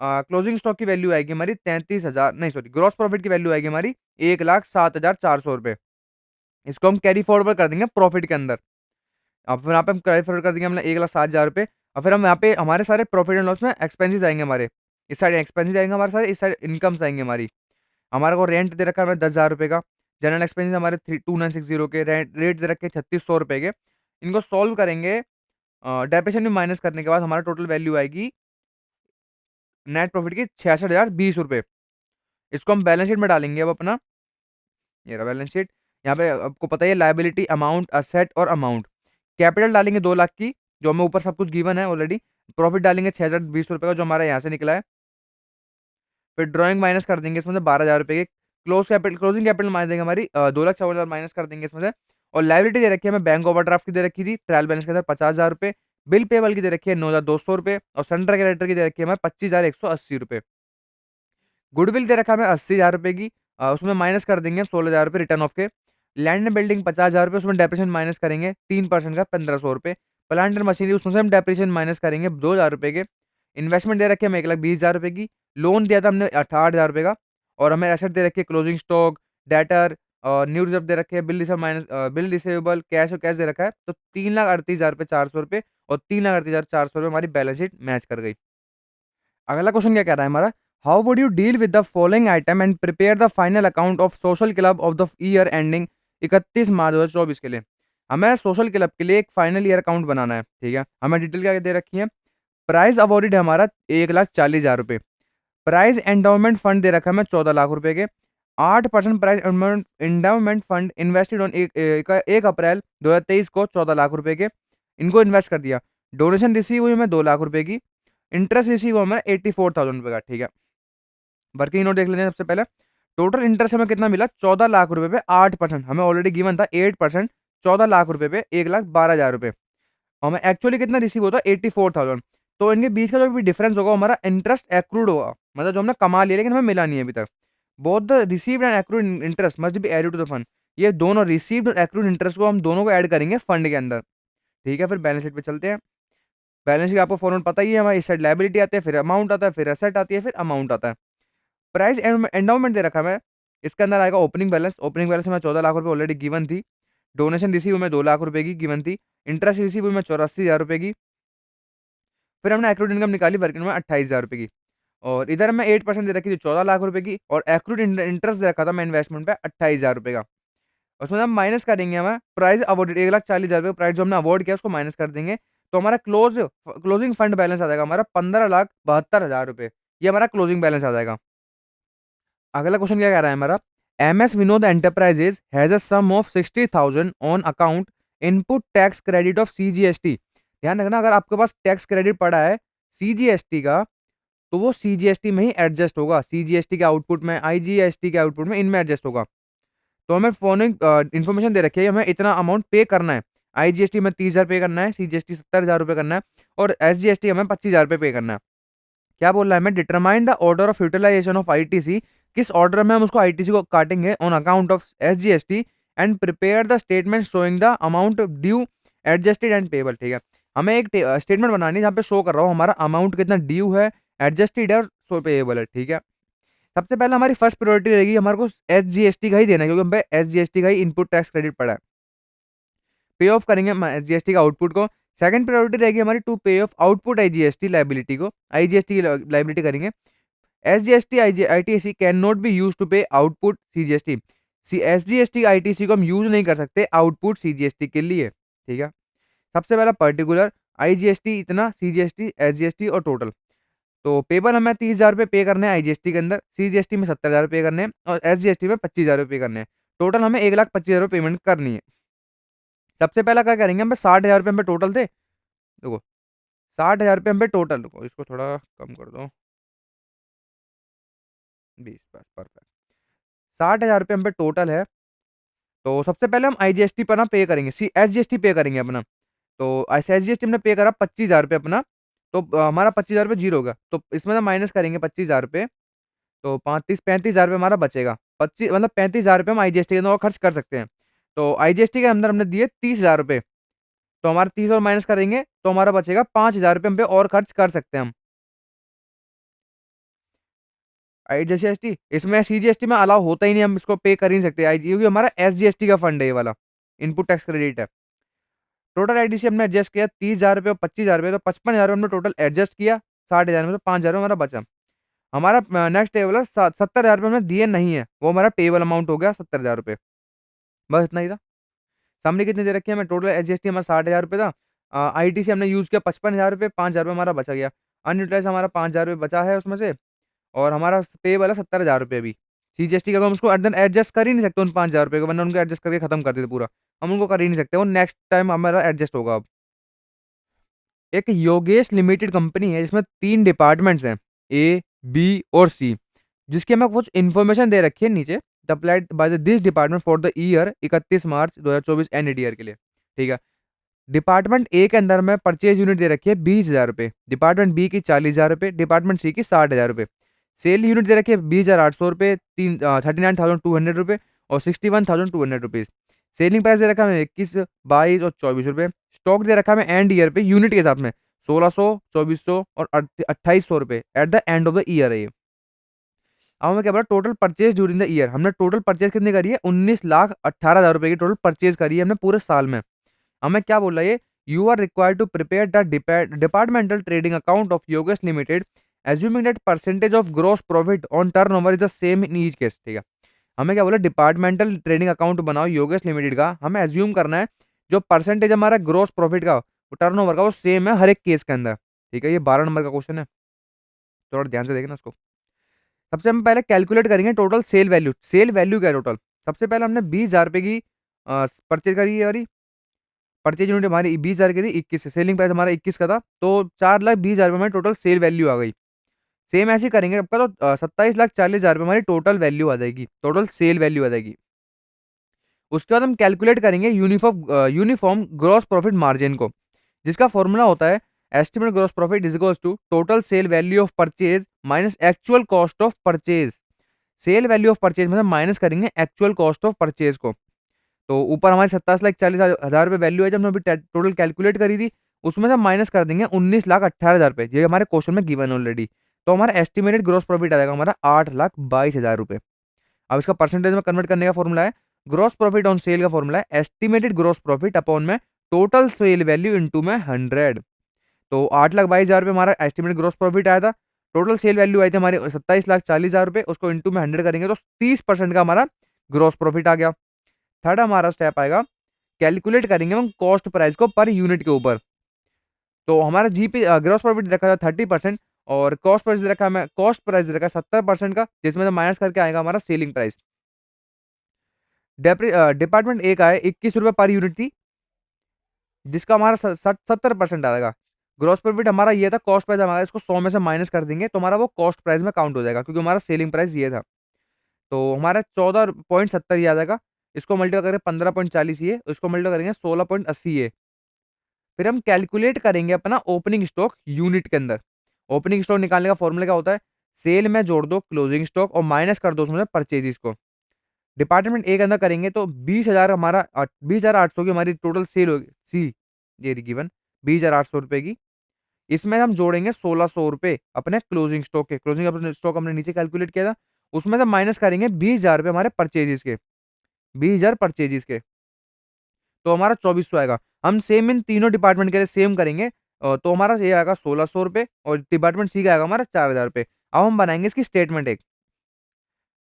क्लोजिंग स्टॉक की वैल्यू आएगी हमारी 33,000, नहीं सॉरी, ग्रॉस प्रॉफिट की वैल्यू आएगी हमारी 1,07,400 रुपये। इसको हम कैरी फॉरवर्ड कर देंगे प्रॉफिट के अंदर। अब फिर यहाँ पे हम कैरी फॉरवर्ड कर देंगे हमने 1,07,000 रुपये और फिर हम यहाँ पे हमारे सारे प्रॉफिट एंड लॉस में एक्सपेंसेस आएंगे हमारे, इस साइड एक्सपेंसेस आएंगे हमारे सारे, इस साइड इनकम्स आएंगे हमारी। हमारे को रेंट दे रखा है हमें 10,000 रुपये का, जनरल एक्सपेंसेस हमारे 2960 के, रेट दे रखे 3,600 रुपये के। इनको सॉल्व करेंगे डेप्रिसिएशन में माइनस करने के बाद हमारा टोटल वैल्यू आएगी नेट प्रॉफिट की 66,020 रुपये। इसको हम बैलेंस शीट में डालेंगे अब अपना, ये रहा बैलेंस शीट। यहाँ पे आपको पता ही है लायबिलिटी, अमाउंट, असेट और अमाउंट। कैपिटल डालेंगे 2 लाख की, जो हमें ऊपर सब कुछ गिवन है ऑलरेडी। प्रॉफिट डालेंगे 6,020 रुपये का, जो हमारा यहाँ से निकला है। फिर ड्राइंग माइनस कर देंगे इसमें से 12,000 रुपये के, क्लोजिंग कैपिटल माइनस देंगे हमारी 2,54,000 माइनस कर देंगे इसमें से। और लाइबिलिटी दे रखी है हमें बैंक ओवरड्राफ्ट की दे रखी थी ट्रायल बैलेंस के अंदर 50,000 रुपये, बिल पेबल की दे रखी है 9,200 रुपये और सन्डर क्रेडिटर की दे रखी है हमें 25,180 रुपये। गुडविल दे रखा है हमें 80,000 रुपये की, उसमें माइनस कर देंगे 16,000 रुपये रिटर्न ऑफ के। लैंड एंड बिल्डिंग 50,000 रुपये, उसमें डेप्रिसिएशन माइनस करेंगे 3% का 1,500 रुपये। प्लांट एंड मशीनरी उसमें से हम डेप्रिसिएशन माइनस करेंगे 2,000 रुपये के। इन्वेस्टमेंट दे रखे हमें 1,20,000 रुपये की, लोन दिया था हमने 68,000 रुपये का और हमें एसेट दे रखी है क्लोजिंग स्टॉक, डेटर और न्यू रिजर्व दे रखे हैं, बिल रिसीवेबल, कैश और कैश दे रखा है। तो 3,38,400 रुपये और 3,38,400 रुपये हमारी बैलेंस शीट मैच कर गई। अगला क्वेश्चन क्या कह रहा है हमारा, how would you deal with the following item and prepare the final account of social club of the year ending 31 मार्च 2024 के लिए। हमें सोशल क्लब के लिए एक फाइनल ईयर अकाउंट बनाना है। ठीक है, हमें डिटेल क्या दे रखी है, प्राइज अवॉर्डेड है हमारा 1,40,000 रुपये, प्राइज एंडाउमेंट फंड दे रखा है हमें 14 लाख रुपए के, 8% prize endowment fund invested on 1 April 2023 को 14 लाख रुपए के, इनको इन्वेस्ट कर दिया। डोनेशन रिसीव हुई हमें 2 लाख रुपए की, इंटरेस्ट रिसीव हुआ हमें 84,000 रुपये का। ठीक है, वर्किंग नोट देख लेते हैं सबसे पहले। टोटल इंटरेस्ट हमें कितना मिला 14 लाख रुपए पे 8%, हमें ऑलरेडी गिवन था 8%, 14 लाख रुपए पे 1,12,000 रुपये। हमें एक्चुअली कितना रिसीव होता है 84,000। तो इनके बीच का जो भी डिफरेंस होगा हमारा इंटरेस्ट एक्रूड होगा, मतलब जो हमने कमा लिया लेकिन हमें मिला नहीं है अभी तक। Both the received and accrued interest must be added to the fund. ये दोनों रिसीव्ड और एक्रूड इंटरेस्ट को हम दोनों को ऐड करेंगे फंड के अंदर। ठीक है, फिर बैलेंस शीट पे चलते हैं। बैलेंस शीट आपको फॉर्मेट पता ही है, हमारी इस साइड लायबिलिटी आती है, फिर अमाउंट आता है, फिर एसेट आती है, फिर अमाउंट आता है। प्राइस एंडाउमेंट दे रखा है, इसके अंदर आएगा ओपनिंग बैलेंस। ओपनिंग बैलेंस में 14 लाख रुपए ऑलरेडी गिवन थी। डोनेशन रिसीव में 2 लाख रुपए की गिवन थी। इंटरेस्ट रिसीव में 84,000 रुपये की। फिर हमने एक्रूड इनकम निकाली वर्किंग में 28,000 रुपये की। और इधर हमें 8% दे रखी थी 14 लाख रुपए की और एक्रूड इंटरेस्ट दे रखा था मैं इन्वेस्टमेंट पे 28,000 रुपये का। उसमें हम माइनस करेंगे, हमें प्राइस अवॉर्डेड 1,40,000 रुपये प्राइस जो हमने अवॉर्ड किया उसको माइनस कर देंगे, तो हमारा क्लोजिंग फंड बैलेंस आ जाएगा हमारा 15,72,000 रुपये। ये हमारा क्लोजिंग बैलेंस आ जाएगा। अगला क्वेश्चन क्या कह रहा है हमारा, M S Vinod enterprises has a sum of 60,000 on account input tax credit of CGST. ध्यान रखना, अगर आपके पास टैक्स क्रेडिट पड़ा है सीजीएसटी का, तो वो सीजीएसटी में ही एडजस्ट होगा, सीजीएसटी के आउटपुट में, आईजीएसटी के आउटपुट में, इनमें एडजस्ट होगा। तो हमें फॉलोइंग इन्फॉर्मेशन दे रखी है, हमें इतना अमाउंट पे करना है। आईजीएसटी में 30,000 पे करना है, सीजीएसटी 70,000 रुपये करना है, और एसजीएसटी हमें 25,000 रुपये पे करना है। क्या बोल रहा है हमें, determine the order of utilization of ITC, किस ऑर्डर में हम उसको आईटीसी को काटेंगे on account of SGST, and prepare the statement showing the amount due adjusted and payable. ठीक है, हमें एक स्टेटमेंट बनानी है जहाँ पे शो कर रहा हूँ हमारा अमाउंट कितना ड्यू है, एडजस्टेड है और सो पेबल है। ठीक है, सबसे पहले हमारी फर्स्ट प्रायोरिटी रहेगी हमारे को एसजीएसटी का ही देना है, क्योंकि हम पे एसजीएसटी का ही इनपुट टैक्स क्रेडिट पड़ा है। पे ऑफ करेंगे एसजीएसटी का आउटपुट को। सेकंड प्रायोरिटी रहेगी हमारी to pay off output IGST liability को, आईजीएसटी की लाइबिलिटी करेंगे। SGST ITC can not be use to pay output CGST, SGST ITC को हम यूज नहीं कर सकते आउटपुट सीजीएसटी के लिए। ठीक है, सबसे पहला पर्टिकुलर आईजीएसटी इतना, सीजीएसटी, एसजीएसटी और टोटल। तो पेबल हमें 30,000 रुपये पे करने हैं आईजीएसटी के अंदर, सीजीएसटी में 70,000 रुपये करने हैं, और एसजीएसटी में 25,000 रुपये करने हैं। टोटल हमें 1,25,000 रुपये पेमेंट करनी है। सबसे पहला क्या करेंगे, हमें 60,000 रुपये हम पे टोटल थे, देखो 60,000 रुपये हम पे टोटल, देखो इसको थोड़ा कम कर दो, 20, बस परफेक्ट। 60,000 रुपये हम पे टोटल है। तो सबसे पहले हम आईजीएसटी पर ना पे करेंगे, सी एसजीएसटी पे करेंगे अपना। तो एसजीएसटी हमने पे करा 25,000 रुपये अपना, तो हमारा 25,000 रुपये जीरो होगा, तो इसमें ना माइनस करेंगे 25,000 रुपये, तो 35,000 रुपये हमारा बचेगा। 25 मतलब 35,000 रुपये हम आईजीएसटी के अंदर और खर्च कर सकते हैं। तो आईजीएसटी के अंदर हमने दिए 30,000 रुपये, तो हमारा 30 और माइनस करेंगे तो हमारा बचेगा 5,000 रुपये हम पे और खर्च कर सकते हैं हम। आईजीएसटी इसमें सीजीएसटी में अलाउ होता ही नहीं, हम इसको पे कर ही नहीं सकते आई, क्योंकि हमारा एसजीएसटी का फंड है ये वाला, इनपुट टैक्स क्रेडिट है। टोटल आईटीसी हमने एडजस्ट किया 30,000 रुपये और 25,000 रुपये, तो 55,000 हमने टोटल एडजस्ट किया 60,000 में, तो 5,000 हमारा बचा। हमारा नेक्स्ट टेबल है 70,000 रुपये हमने दिए नहीं है, वो हमारा पेबल अमाउंट हो गया 70,000 रुपये। बस इतना ही था। समरी कितनी दे रखी है हमें, टोटल एसजीएसटी हमारा 60,000 रुपये था, आईटीसी हमने यूज़ किया 55,000 रुपये, 5,000 रुपये हमारा बचा गया। अनयूटिलाइज हमारा 5,000 रुपये बचा है उसमें से, और हमारा पेबल है 70,000 रुपये अभी। सीजीएसटी का हम उसको एट देन एडजस्ट कर ही नहीं सकते उन 5,000 रुपये को, वरना उनको एडजस्ट करके खत्म कर देते पूरा, हम उनको कर ही नहीं सकते, वो नेक्स्ट टाइम हमारा एडजस्ट होगा अब। एक योगेश लिमिटेड कंपनी है जिसमें 3 डिपार्टमेंट्स हैं, ए, बी और सी, जिसकी हमें कुछ इन्फॉर्मेशन दे रखी है नीचे। Applied by this department for the year 31 March 2024 and year के लिए। ठीक है, डिपार्टमेंट ए के अंदर में परचेज यूनिट दे रखी है 20,000 रुपये, डिपार्टमेंट बी की 40,000 रुपये, डिपार्टमेंट सी की 60,000 रुपये। सेल यूनिट दे रखी है 20,800 रुपये, 39,200 रुपये और 61,200 रुपीज़। सेलिंग प्राइस दे रखा है 21, 22 और 24 रुपये। स्टॉक दे रखा है एंड ईयर पे यूनिट के हिसाब में 1,600, 2,400 और 2,800 रुपये at the end of the year है ये। अब हमें क्या बोला, total purchase during the year, हमने टोटल परचेज कितनी करी है, 19,18,000 रुपये की टोटल परचेज करी है हमने पूरे साल में। हमें क्या बोल रहा है ये, you are required to prepare the departmental trading account of Yogesh limited assuming that percentage of gross profit on turnover is the same in each case. ठीक है, हमें क्या बोला, डिपार्टमेंटल ट्रेडिंग अकाउंट बनाओ योगेश लिमिटेड का, हमें एज्यूम करना है जो परसेंटेज हमारा ग्रॉस प्रॉफिट का, टर्नओवर का, वो सेम है हर एक केस के अंदर। ठीक है, ये 12 नंबर का क्वेश्चन है, थोड़ा ध्यान से देखना इसको। सबसे हम पहले कैलकुलेट करेंगे total sale value. Sale value क्या है टोटल, सबसे पहले हमने 20,000 रुपये की परचेज करी है हमारी, परचेज यूनिट हमारी 20,000 की थी, 21 से सेलिंग प्राइस हमारा 21 का था, तो 4,20,000 रुपये में टोटल सेल वैल्यू आ गई। सेम ऐसे ही करेंगे आपका, तो 27,40,000 रुपये हमारी टोटल वैल्यू आ जाएगी, टोटल सेल वैल्यू आ जाएगी। उसके बाद हम कैलकुलेट करेंगे यूनिफॉर्म ग्रॉस प्रॉफिट मार्जिन को, जिसका फॉर्मूला होता है estimate gross profit is equals to total sale value of purchase minus actual cost of purchase. Sale value of purchase मतलब माइनस करेंगे एक्चुअल कॉस्ट ऑफ परचेज को। तो ऊपर हमारी 27,40,000 रुपये वैल्यू है, जब हमने अभी टोटल कैलकुलेट करी थी, उसमें से माइनस कर देंगे 19,18,000 रुपये, ये हमारे क्वेश्चन में गिवन ऑलरेडी। तो हमारा एस्टिमेटेड ग्रॉस प्रॉफिट आ जाएगा हमारा 8,22,000 रुपये। अब इसका परसेंटेज में कन्वर्ट करने का फॉर्मूला है, ग्रॉस प्रॉफिट ऑन सेल का फॉर्मूला है एस्टिमेटेड ग्रॉस प्रॉफिट अपॉन में टोटल सेल वैल्यू इंटू में 100। तो 8,22,000 रुपये हमारा एस्टिमेटेड ग्रॉस प्रॉफिट आया था, टोटल सेल वैल्यू आई थी हमारे 27,40,000 रुपये, उसको इंटू में 100 करेंगे तो 30% का हमारा ग्रॉस प्रॉफिट आ गया। थर्ड हमारा स्टेप आएगा, कैलकुलेट करेंगे हम कॉस्ट प्राइस को पर यूनिट के ऊपर। तो हमारा जीपी ग्रॉस प्रॉफिट रखा था 30% और कॉस्ट प्राइस रखा है, हमें कॉस्ट प्राइस रखा है 70% का, जिसमें से माइनस करके आएगा हमारा सेलिंग प्राइस। डिपार्टमेंट ए का है 21 रुपये पर यूनिट थी, जिसका हमारा 70% आएगा। ग्रॉस प्रॉफिट हमारा ये था, कॉस्ट प्राइस हमारा इसको 100 में से माइनस कर देंगे तो हमारा वो कॉस्ट प्राइस में काउंट हो जाएगा, क्योंकि हमारा सेलिंग प्राइस ये था। तो हमारा 14.70 ये आ जाएगा। इसको मल्टीप्लाई करेंगे 15.40 ये, इसको मल्टीप्लाई करेंगे 16.80 ये। फिर हम कैलकुलेट करेंगे अपना ओपनिंग स्टॉक यूनिट के अंदर। ओपनिंग स्टॉक निकालने का फॉर्मूला क्या होता है, सेल में जोड़ दो क्लोजिंग स्टॉक और माइनस कर दो उसमें परचेजेस को। डिपार्टमेंट ए के अंदर करेंगे तो 20,000 हमारा 20,800 की हमारी टोटल सेल होगी, सी ये गिवन 20,800 रुपए की। इसमें हम जोड़ेंगे 1,600 रुपए अपने क्लोजिंग स्टॉक के। क्लोजिंग अपने स्टॉक हमने नीचे कैलकुलेट किया था, उसमें से माइनस करेंगे 20,000 रुपए हमारे परचेजेस के, 20,000 परचेजेस के, तो हमारा 2,400 आएगा। हम सेम इन तीनों डिपार्टमेंट के लिए सेम करेंगे। तो हमारा ये आएगा 1,600 रुपए और डिपार्टमेंट सी का आएगा हमारा 4,000 रुपए। अब हम बनाएंगे इसकी स्टेटमेंट एक।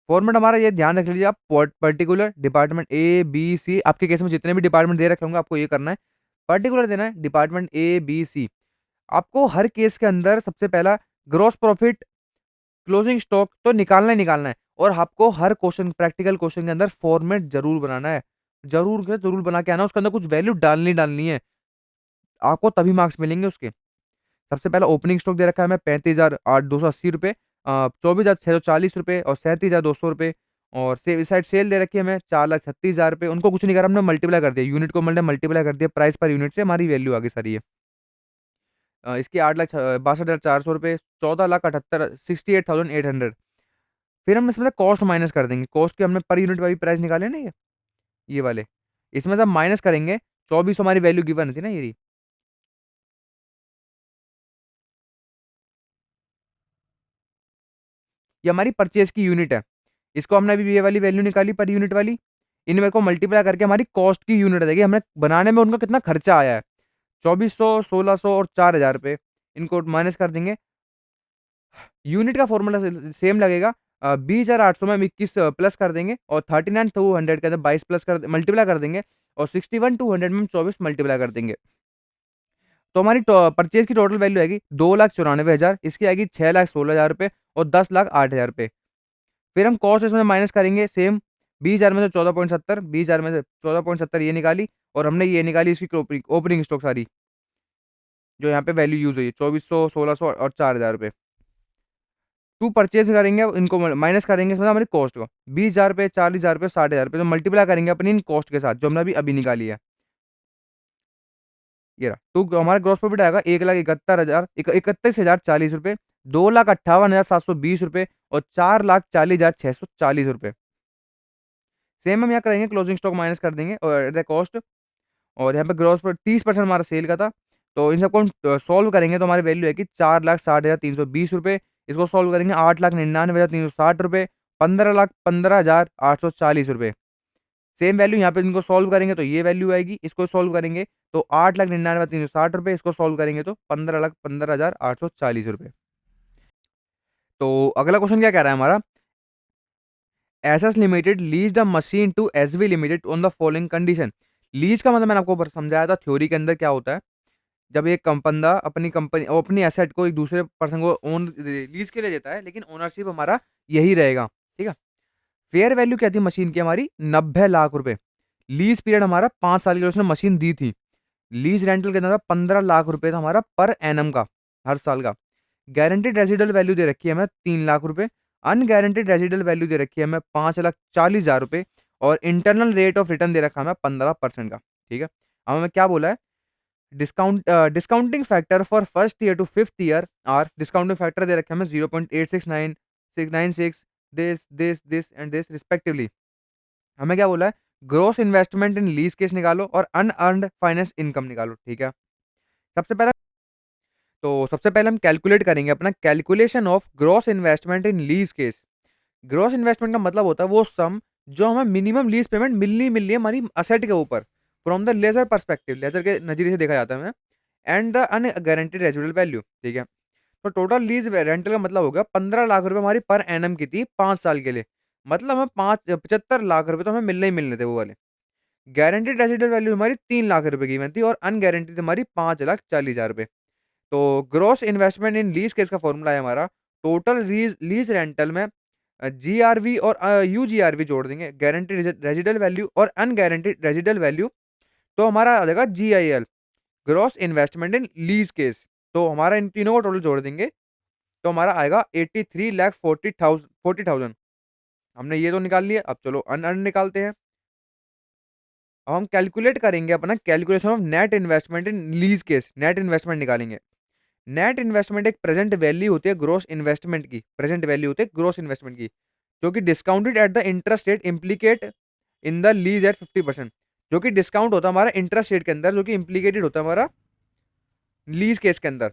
फॉर्मेट हमारा ये ध्यान रख लीजिए आप, particular department A B C, आपके केस में जितने भी डिपार्टमेंट दे रखे होंगे आपको ये करना है, पर्टिकुलर देना है डिपार्टमेंट ए बी सी। आपको हर केस के अंदर सबसे पहला ग्रॉस प्रॉफिट, क्लोजिंग स्टॉक तो निकालना ही निकालना है, और आपको हर क्वेश्चन, प्रैक्टिकल क्वेश्चन के अंदर फॉर्मेट जरूर बनाना है, जरूर के जरूर बना के आना, उसके अंदर कुछ वैल्यू डालनी डालनी है, आपको तभी मार्क्स मिलेंगे उसके। सबसे पहला ओपनिंग स्टॉक दे रखा है हमें 35,280 रुपये, 24,640 रुपये और 37,200 रुपये। और इस साइड सेल दे रखी है हमें 4,36,000 रुपये। उनको कुछ नहीं करा, हमने मल्टीप्लाई कर दिया, यूनिट को मल्टीप्लाई कर दिया प्राइस पर यूनिट से, हमारी वैल्यू आगे सारी है। इसकी 8,62,400 रुपये, 14,78, 68,800। फिर हम इसमें कॉस्ट माइनस कर देंगे, कॉस्ट के हमने पर यूनिट वाली प्राइस निकाले ना ये वाले, इसमें से हम माइनस करेंगे। 24 हमारी वैल्यू गिवन थी ना ये हमारी परचेज की यूनिट है। इसको हमने अभी ये वाली वैल्यू निकाली पर यूनिट वाली, इनमें को मल्टीप्लाई करके हमारी कॉस्ट की यूनिट आ जाएगी, हमने बनाने में उनका कितना खर्चा आया है, 2,400, 1,600 और 4,000 रुपये। इनको माइनस कर देंगे। यूनिट का फॉर्मूला सेम लगेगा। 20,800 में हम 21 प्लस कर देंगे और 39,200 के अंदर 22 प्लस कर मल्टीप्लाई कर देंगे, और 61,200 में हम 24 मल्टीप्लाई कर देंगे। तो हमारी परचेज की टोटल वैल्यू आएगी 2,94,000, इसकी आएगी 6,16,000 रुपये और 10,08,000 रुपये। फिर हम कॉस्ट इसमें माइनस करेंगे सेम, 20,000 में से 14.70, 20,000 में से 14.70 ये निकाली, और हमने ये निकाली इसकी ओपनिंग स्टॉक सारी, जो यहाँ पे वैल्यू यूज हुई है 2,400, 1,600 और 4,000 रुपये। टू परचेज करेंगे, इनको माइनस करेंगे इसमें हमारी कॉस्ट को, 20,000 रुपये, 40,000 रुपये, 60,000 रुपये, तो मल्टीप्लाई करेंगे अपनी इन कॉस्ट के साथ जो हमने अभी अभी निकाली है। ये रहा, तो हमारा ग्रॉस प्रॉफिट आएगा 1,71,040 रुपये, 2,58,720 रुपये और 4,40,640 रुपये। सेम हम यहाँ करेंगे, क्लोजिंग स्टॉक माइनस कर देंगे और द कॉस्ट, और यहाँ पे ग्रॉस पर 30% हमारा सेल का था। तो इन सबको हम सॉल्व करेंगे तो हमारी वैल्यू है कि 4,60,320 रुपये। इसको सॉल्व करेंगे 8,99,360 रुपये, 15,15,840 रुपये। सेम वैल्यू यहाँ पे इनको सॉल्व करेंगे तो ये वैल्यू आएगी, इसको सॉल्व करेंगे तो 8,99,360 रुपये, इसको सॉल्व करेंगे तो 15,15,840 रुपये। तो अगला क्वेश्चन क्या कह रहा है हमारा, SS limited lease the machine to SV limited on the following condition. Lease का मतलब मैंने आपको समझाया था थ्योरी के अंदर क्या होता है। जब एक बंदा अपनी कंपनी और अपनी एसेट को एक दूसरे पर्सन को ओन लीज के लिए देता है, लेकिन ओनरशिप हमारा यही रहेगा, ठीक है। फेयर वैल्यू क्या थी मशीन की हमारी, 90 लाख रुपए। लीज पीरियड हमारा 5 साल के लिए उसने मशीन दी थी। लीज रेंटल के अंदर 15 लाख रुपए था हमारा पर एनम का, हर साल का। गारंटेड रेजिडल वैल्यू दे रखी है हमें 3 लाख रुपए। अनगारंटेड रेजिडल वैल्यू दे रखी है हमें 5,40,000 रुपए। और इंटरनल रेट ऑफ रिटर्न दे रखा है हमें 15% का, ठीक है। अब हमें क्या बोला है, discounting factor for first year to fifth year are, discounting factor दे रखे हमें 0.869696 दिस एंड दिस रिस्पेक्टिवली। हमें क्या बोला है, gross investment in lease case निकालो और अनअर्न्ड फाइनेंस इनकम निकालो, ठीक है। सबसे पहले सबसे पहले हम कैलकुलेट करेंगे अपना calculation of gross investment in lease case. Gross investment का मतलब होता है वो सम जो हमें मिनिमम लीज पेमेंट मिलनी है हमारी असेट के ऊपर, from the lessor perspective, lessor के नजरिए से देखा जाता है हमें, and the unguaranteed residual value, ठीक है। तो टोटल लीज रेंटल का मतलब हो गया 15 लाख रुपए हमारी पर एनम की थी 5 साल के लिए, मतलब हमें 75 लाख रुपए तो हमें मिलने ही मिलने थे वो वाले, गारंटीड रेजिडल वैल्यू हमारी 3 लाख रुपए की बनती है और अनगारंटीड हमारी 5,40,000 रुपए। तो gross investment in lease case का फॉर्मूला है हमारा, टोटल लीज लीज रेंटल में जीआरवी और यूजीआरवी जोड़ देंगे, गारंटीड रेजिडल वैल्यू और अनगारंटीड रेजिडल वैल्यू। तो हमारा आ जाएगा GIL, gross investment in lease case. तो हमारा इन तीनों को टोटल जोड़ देंगे तो हमारा आएगा 83,40,000। हमने ये तो निकाल लिया, अब चलो अन निकालते हैं। अब हम कैलकुलेट करेंगे अपना calculation of net investment in lease case, net investment निकालेंगे। नेट इन्वेस्टमेंट एक प्रेजेंट वैल्यू होती है ग्रोस इन्वेस्टमेंट की, प्रेजेंट वैल्यू होती है ग्रोस इन्वेस्टमेंट की, जो कि discounted at the interest rate implicate in the lease at 50%, जो कि डिस्काउंट होता है हमारा इंटरेस्ट रेट के अंदर, जो कि इम्प्लीकेटेड होता है हमारा लीज केस के अंदर।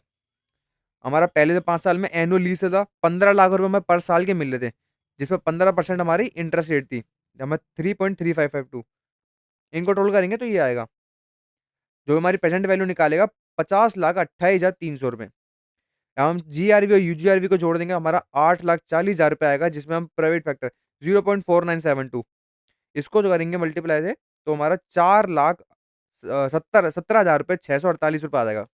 हमारा पहले से 5 साल में एनुअल लीज था, 15 लाख रुपए में पर साल के मिल रहे थे, जिसमें 15% हमारी इंटरेस्ट रेट थी, हमें 3.3552। इनको टोटल करेंगे तो ये आएगा, जो हमारी प्रेजेंट वैल्यू निकालेगा 50,28,300 रुपए। अब हम जीआरवी और यूजीआरवी को जोड़ देंगे, हमारा 8,40,000 रुपए आएगा, जिसमें हम प्राइवेट फैक्टर 0.4972 इसको जो करेंगे मल्टीप्लाई से, तो हमारा 4,17,हजार रुपए 648 रुपए आ जाएगा।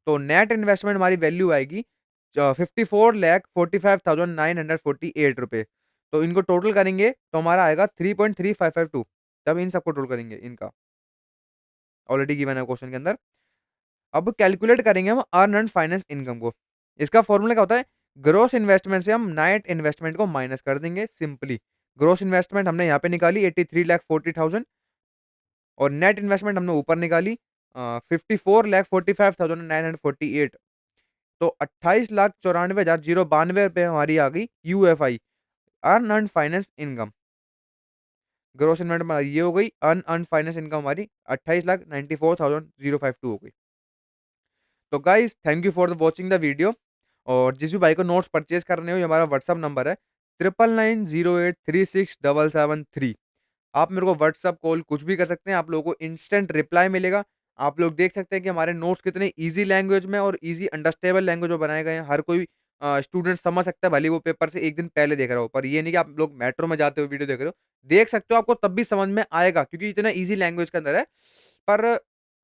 तो नेट इन्वेस्टमेंट हमारी वैल्यू आएगी 54,45,948 रुपए। तो इनको टोटल करेंगे तो हमारा आएगा 3.3552। तब इन सबको टोटल करेंगे, इनका ऑलरेडी गिवन है क्वेश्चन के अंदर। अब कैलकुलेट करेंगे हम अर्न एंड फाइनेंस इनकम को। इसका फॉर्मूला क्या होता है, ग्रोस इन्वेस्टमेंट से हम नेट इन्वेस्टमेंट को माइनस कर देंगे सिंपली। ग्रोस इन्वेस्टमेंट हमने यहाँ पे निकाली 83,40,000 और नेट इन्वेस्टमेंट हमने ऊपर निकाली 54,45,948। तो 28,94,092 रुपए हमारी आ गई UFI, earn and finance income. Gross investment ये हो गई, अर्न एंड फाइनेंस इनकम हमारी 28,94,052 हो गई। तो guys thank you for watching the video. और जिस भी भाई को नोट्स परचेज करने हो, ये हमारा व्हाट्सअप नंबर है 9990836773। आप मेरे को व्हाट्सअप कॉल कुछ भी कर सकते हैं, आप लोगों को इंस्टेंट रिप्लाई मिलेगा। आप लोग देख सकते हैं कि हमारे नोट्स कितने ईजी लैंग्वेज में और ईजी अंडरस्टेबल लैंग्वेज में बनाए गए हैं। हर कोई स्टूडेंट समझ सकता है, भले वो पेपर से एक दिन पहले देख रहा हो। पर ये नहीं कि आप लोग मेट्रो में जाते हो वीडियो देख रहे हो, देख सकते हो, आपको तब भी समझ में आएगा क्योंकि इतना ईजी लैंग्वेज के अंदर है। पर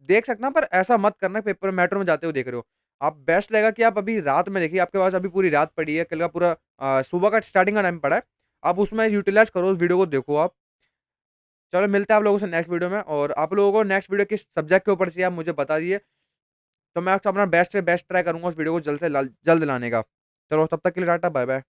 देख सकना, पर ऐसा मत करना पेपर मेट्रो में जाते हुए देख रहे हो। आप बेस्ट रहेगा कि आप अभी रात में देखिए, आपके पास अभी पूरी रात पड़ी है, कल का पूरा सुबह का स्टार्टिंग का टाइम पड़ा है, आप उसमें यूटिलाइज करो, उस वीडियो को देखो आप। चलो मिलते हैं आप लोगों से नेक्स्ट वीडियो में। और आप लोगों को नेक्स्ट वीडियो किस सब्जेक्ट के ऊपर चाहिए आप मुझे बता दिए, तो मैं अपना बेस्ट से बेस्ट ट्राई करूंगा उस वीडियो को जल्द से जल्द लाने का। चलो तब तक के लिए टाटा, बाय बाय।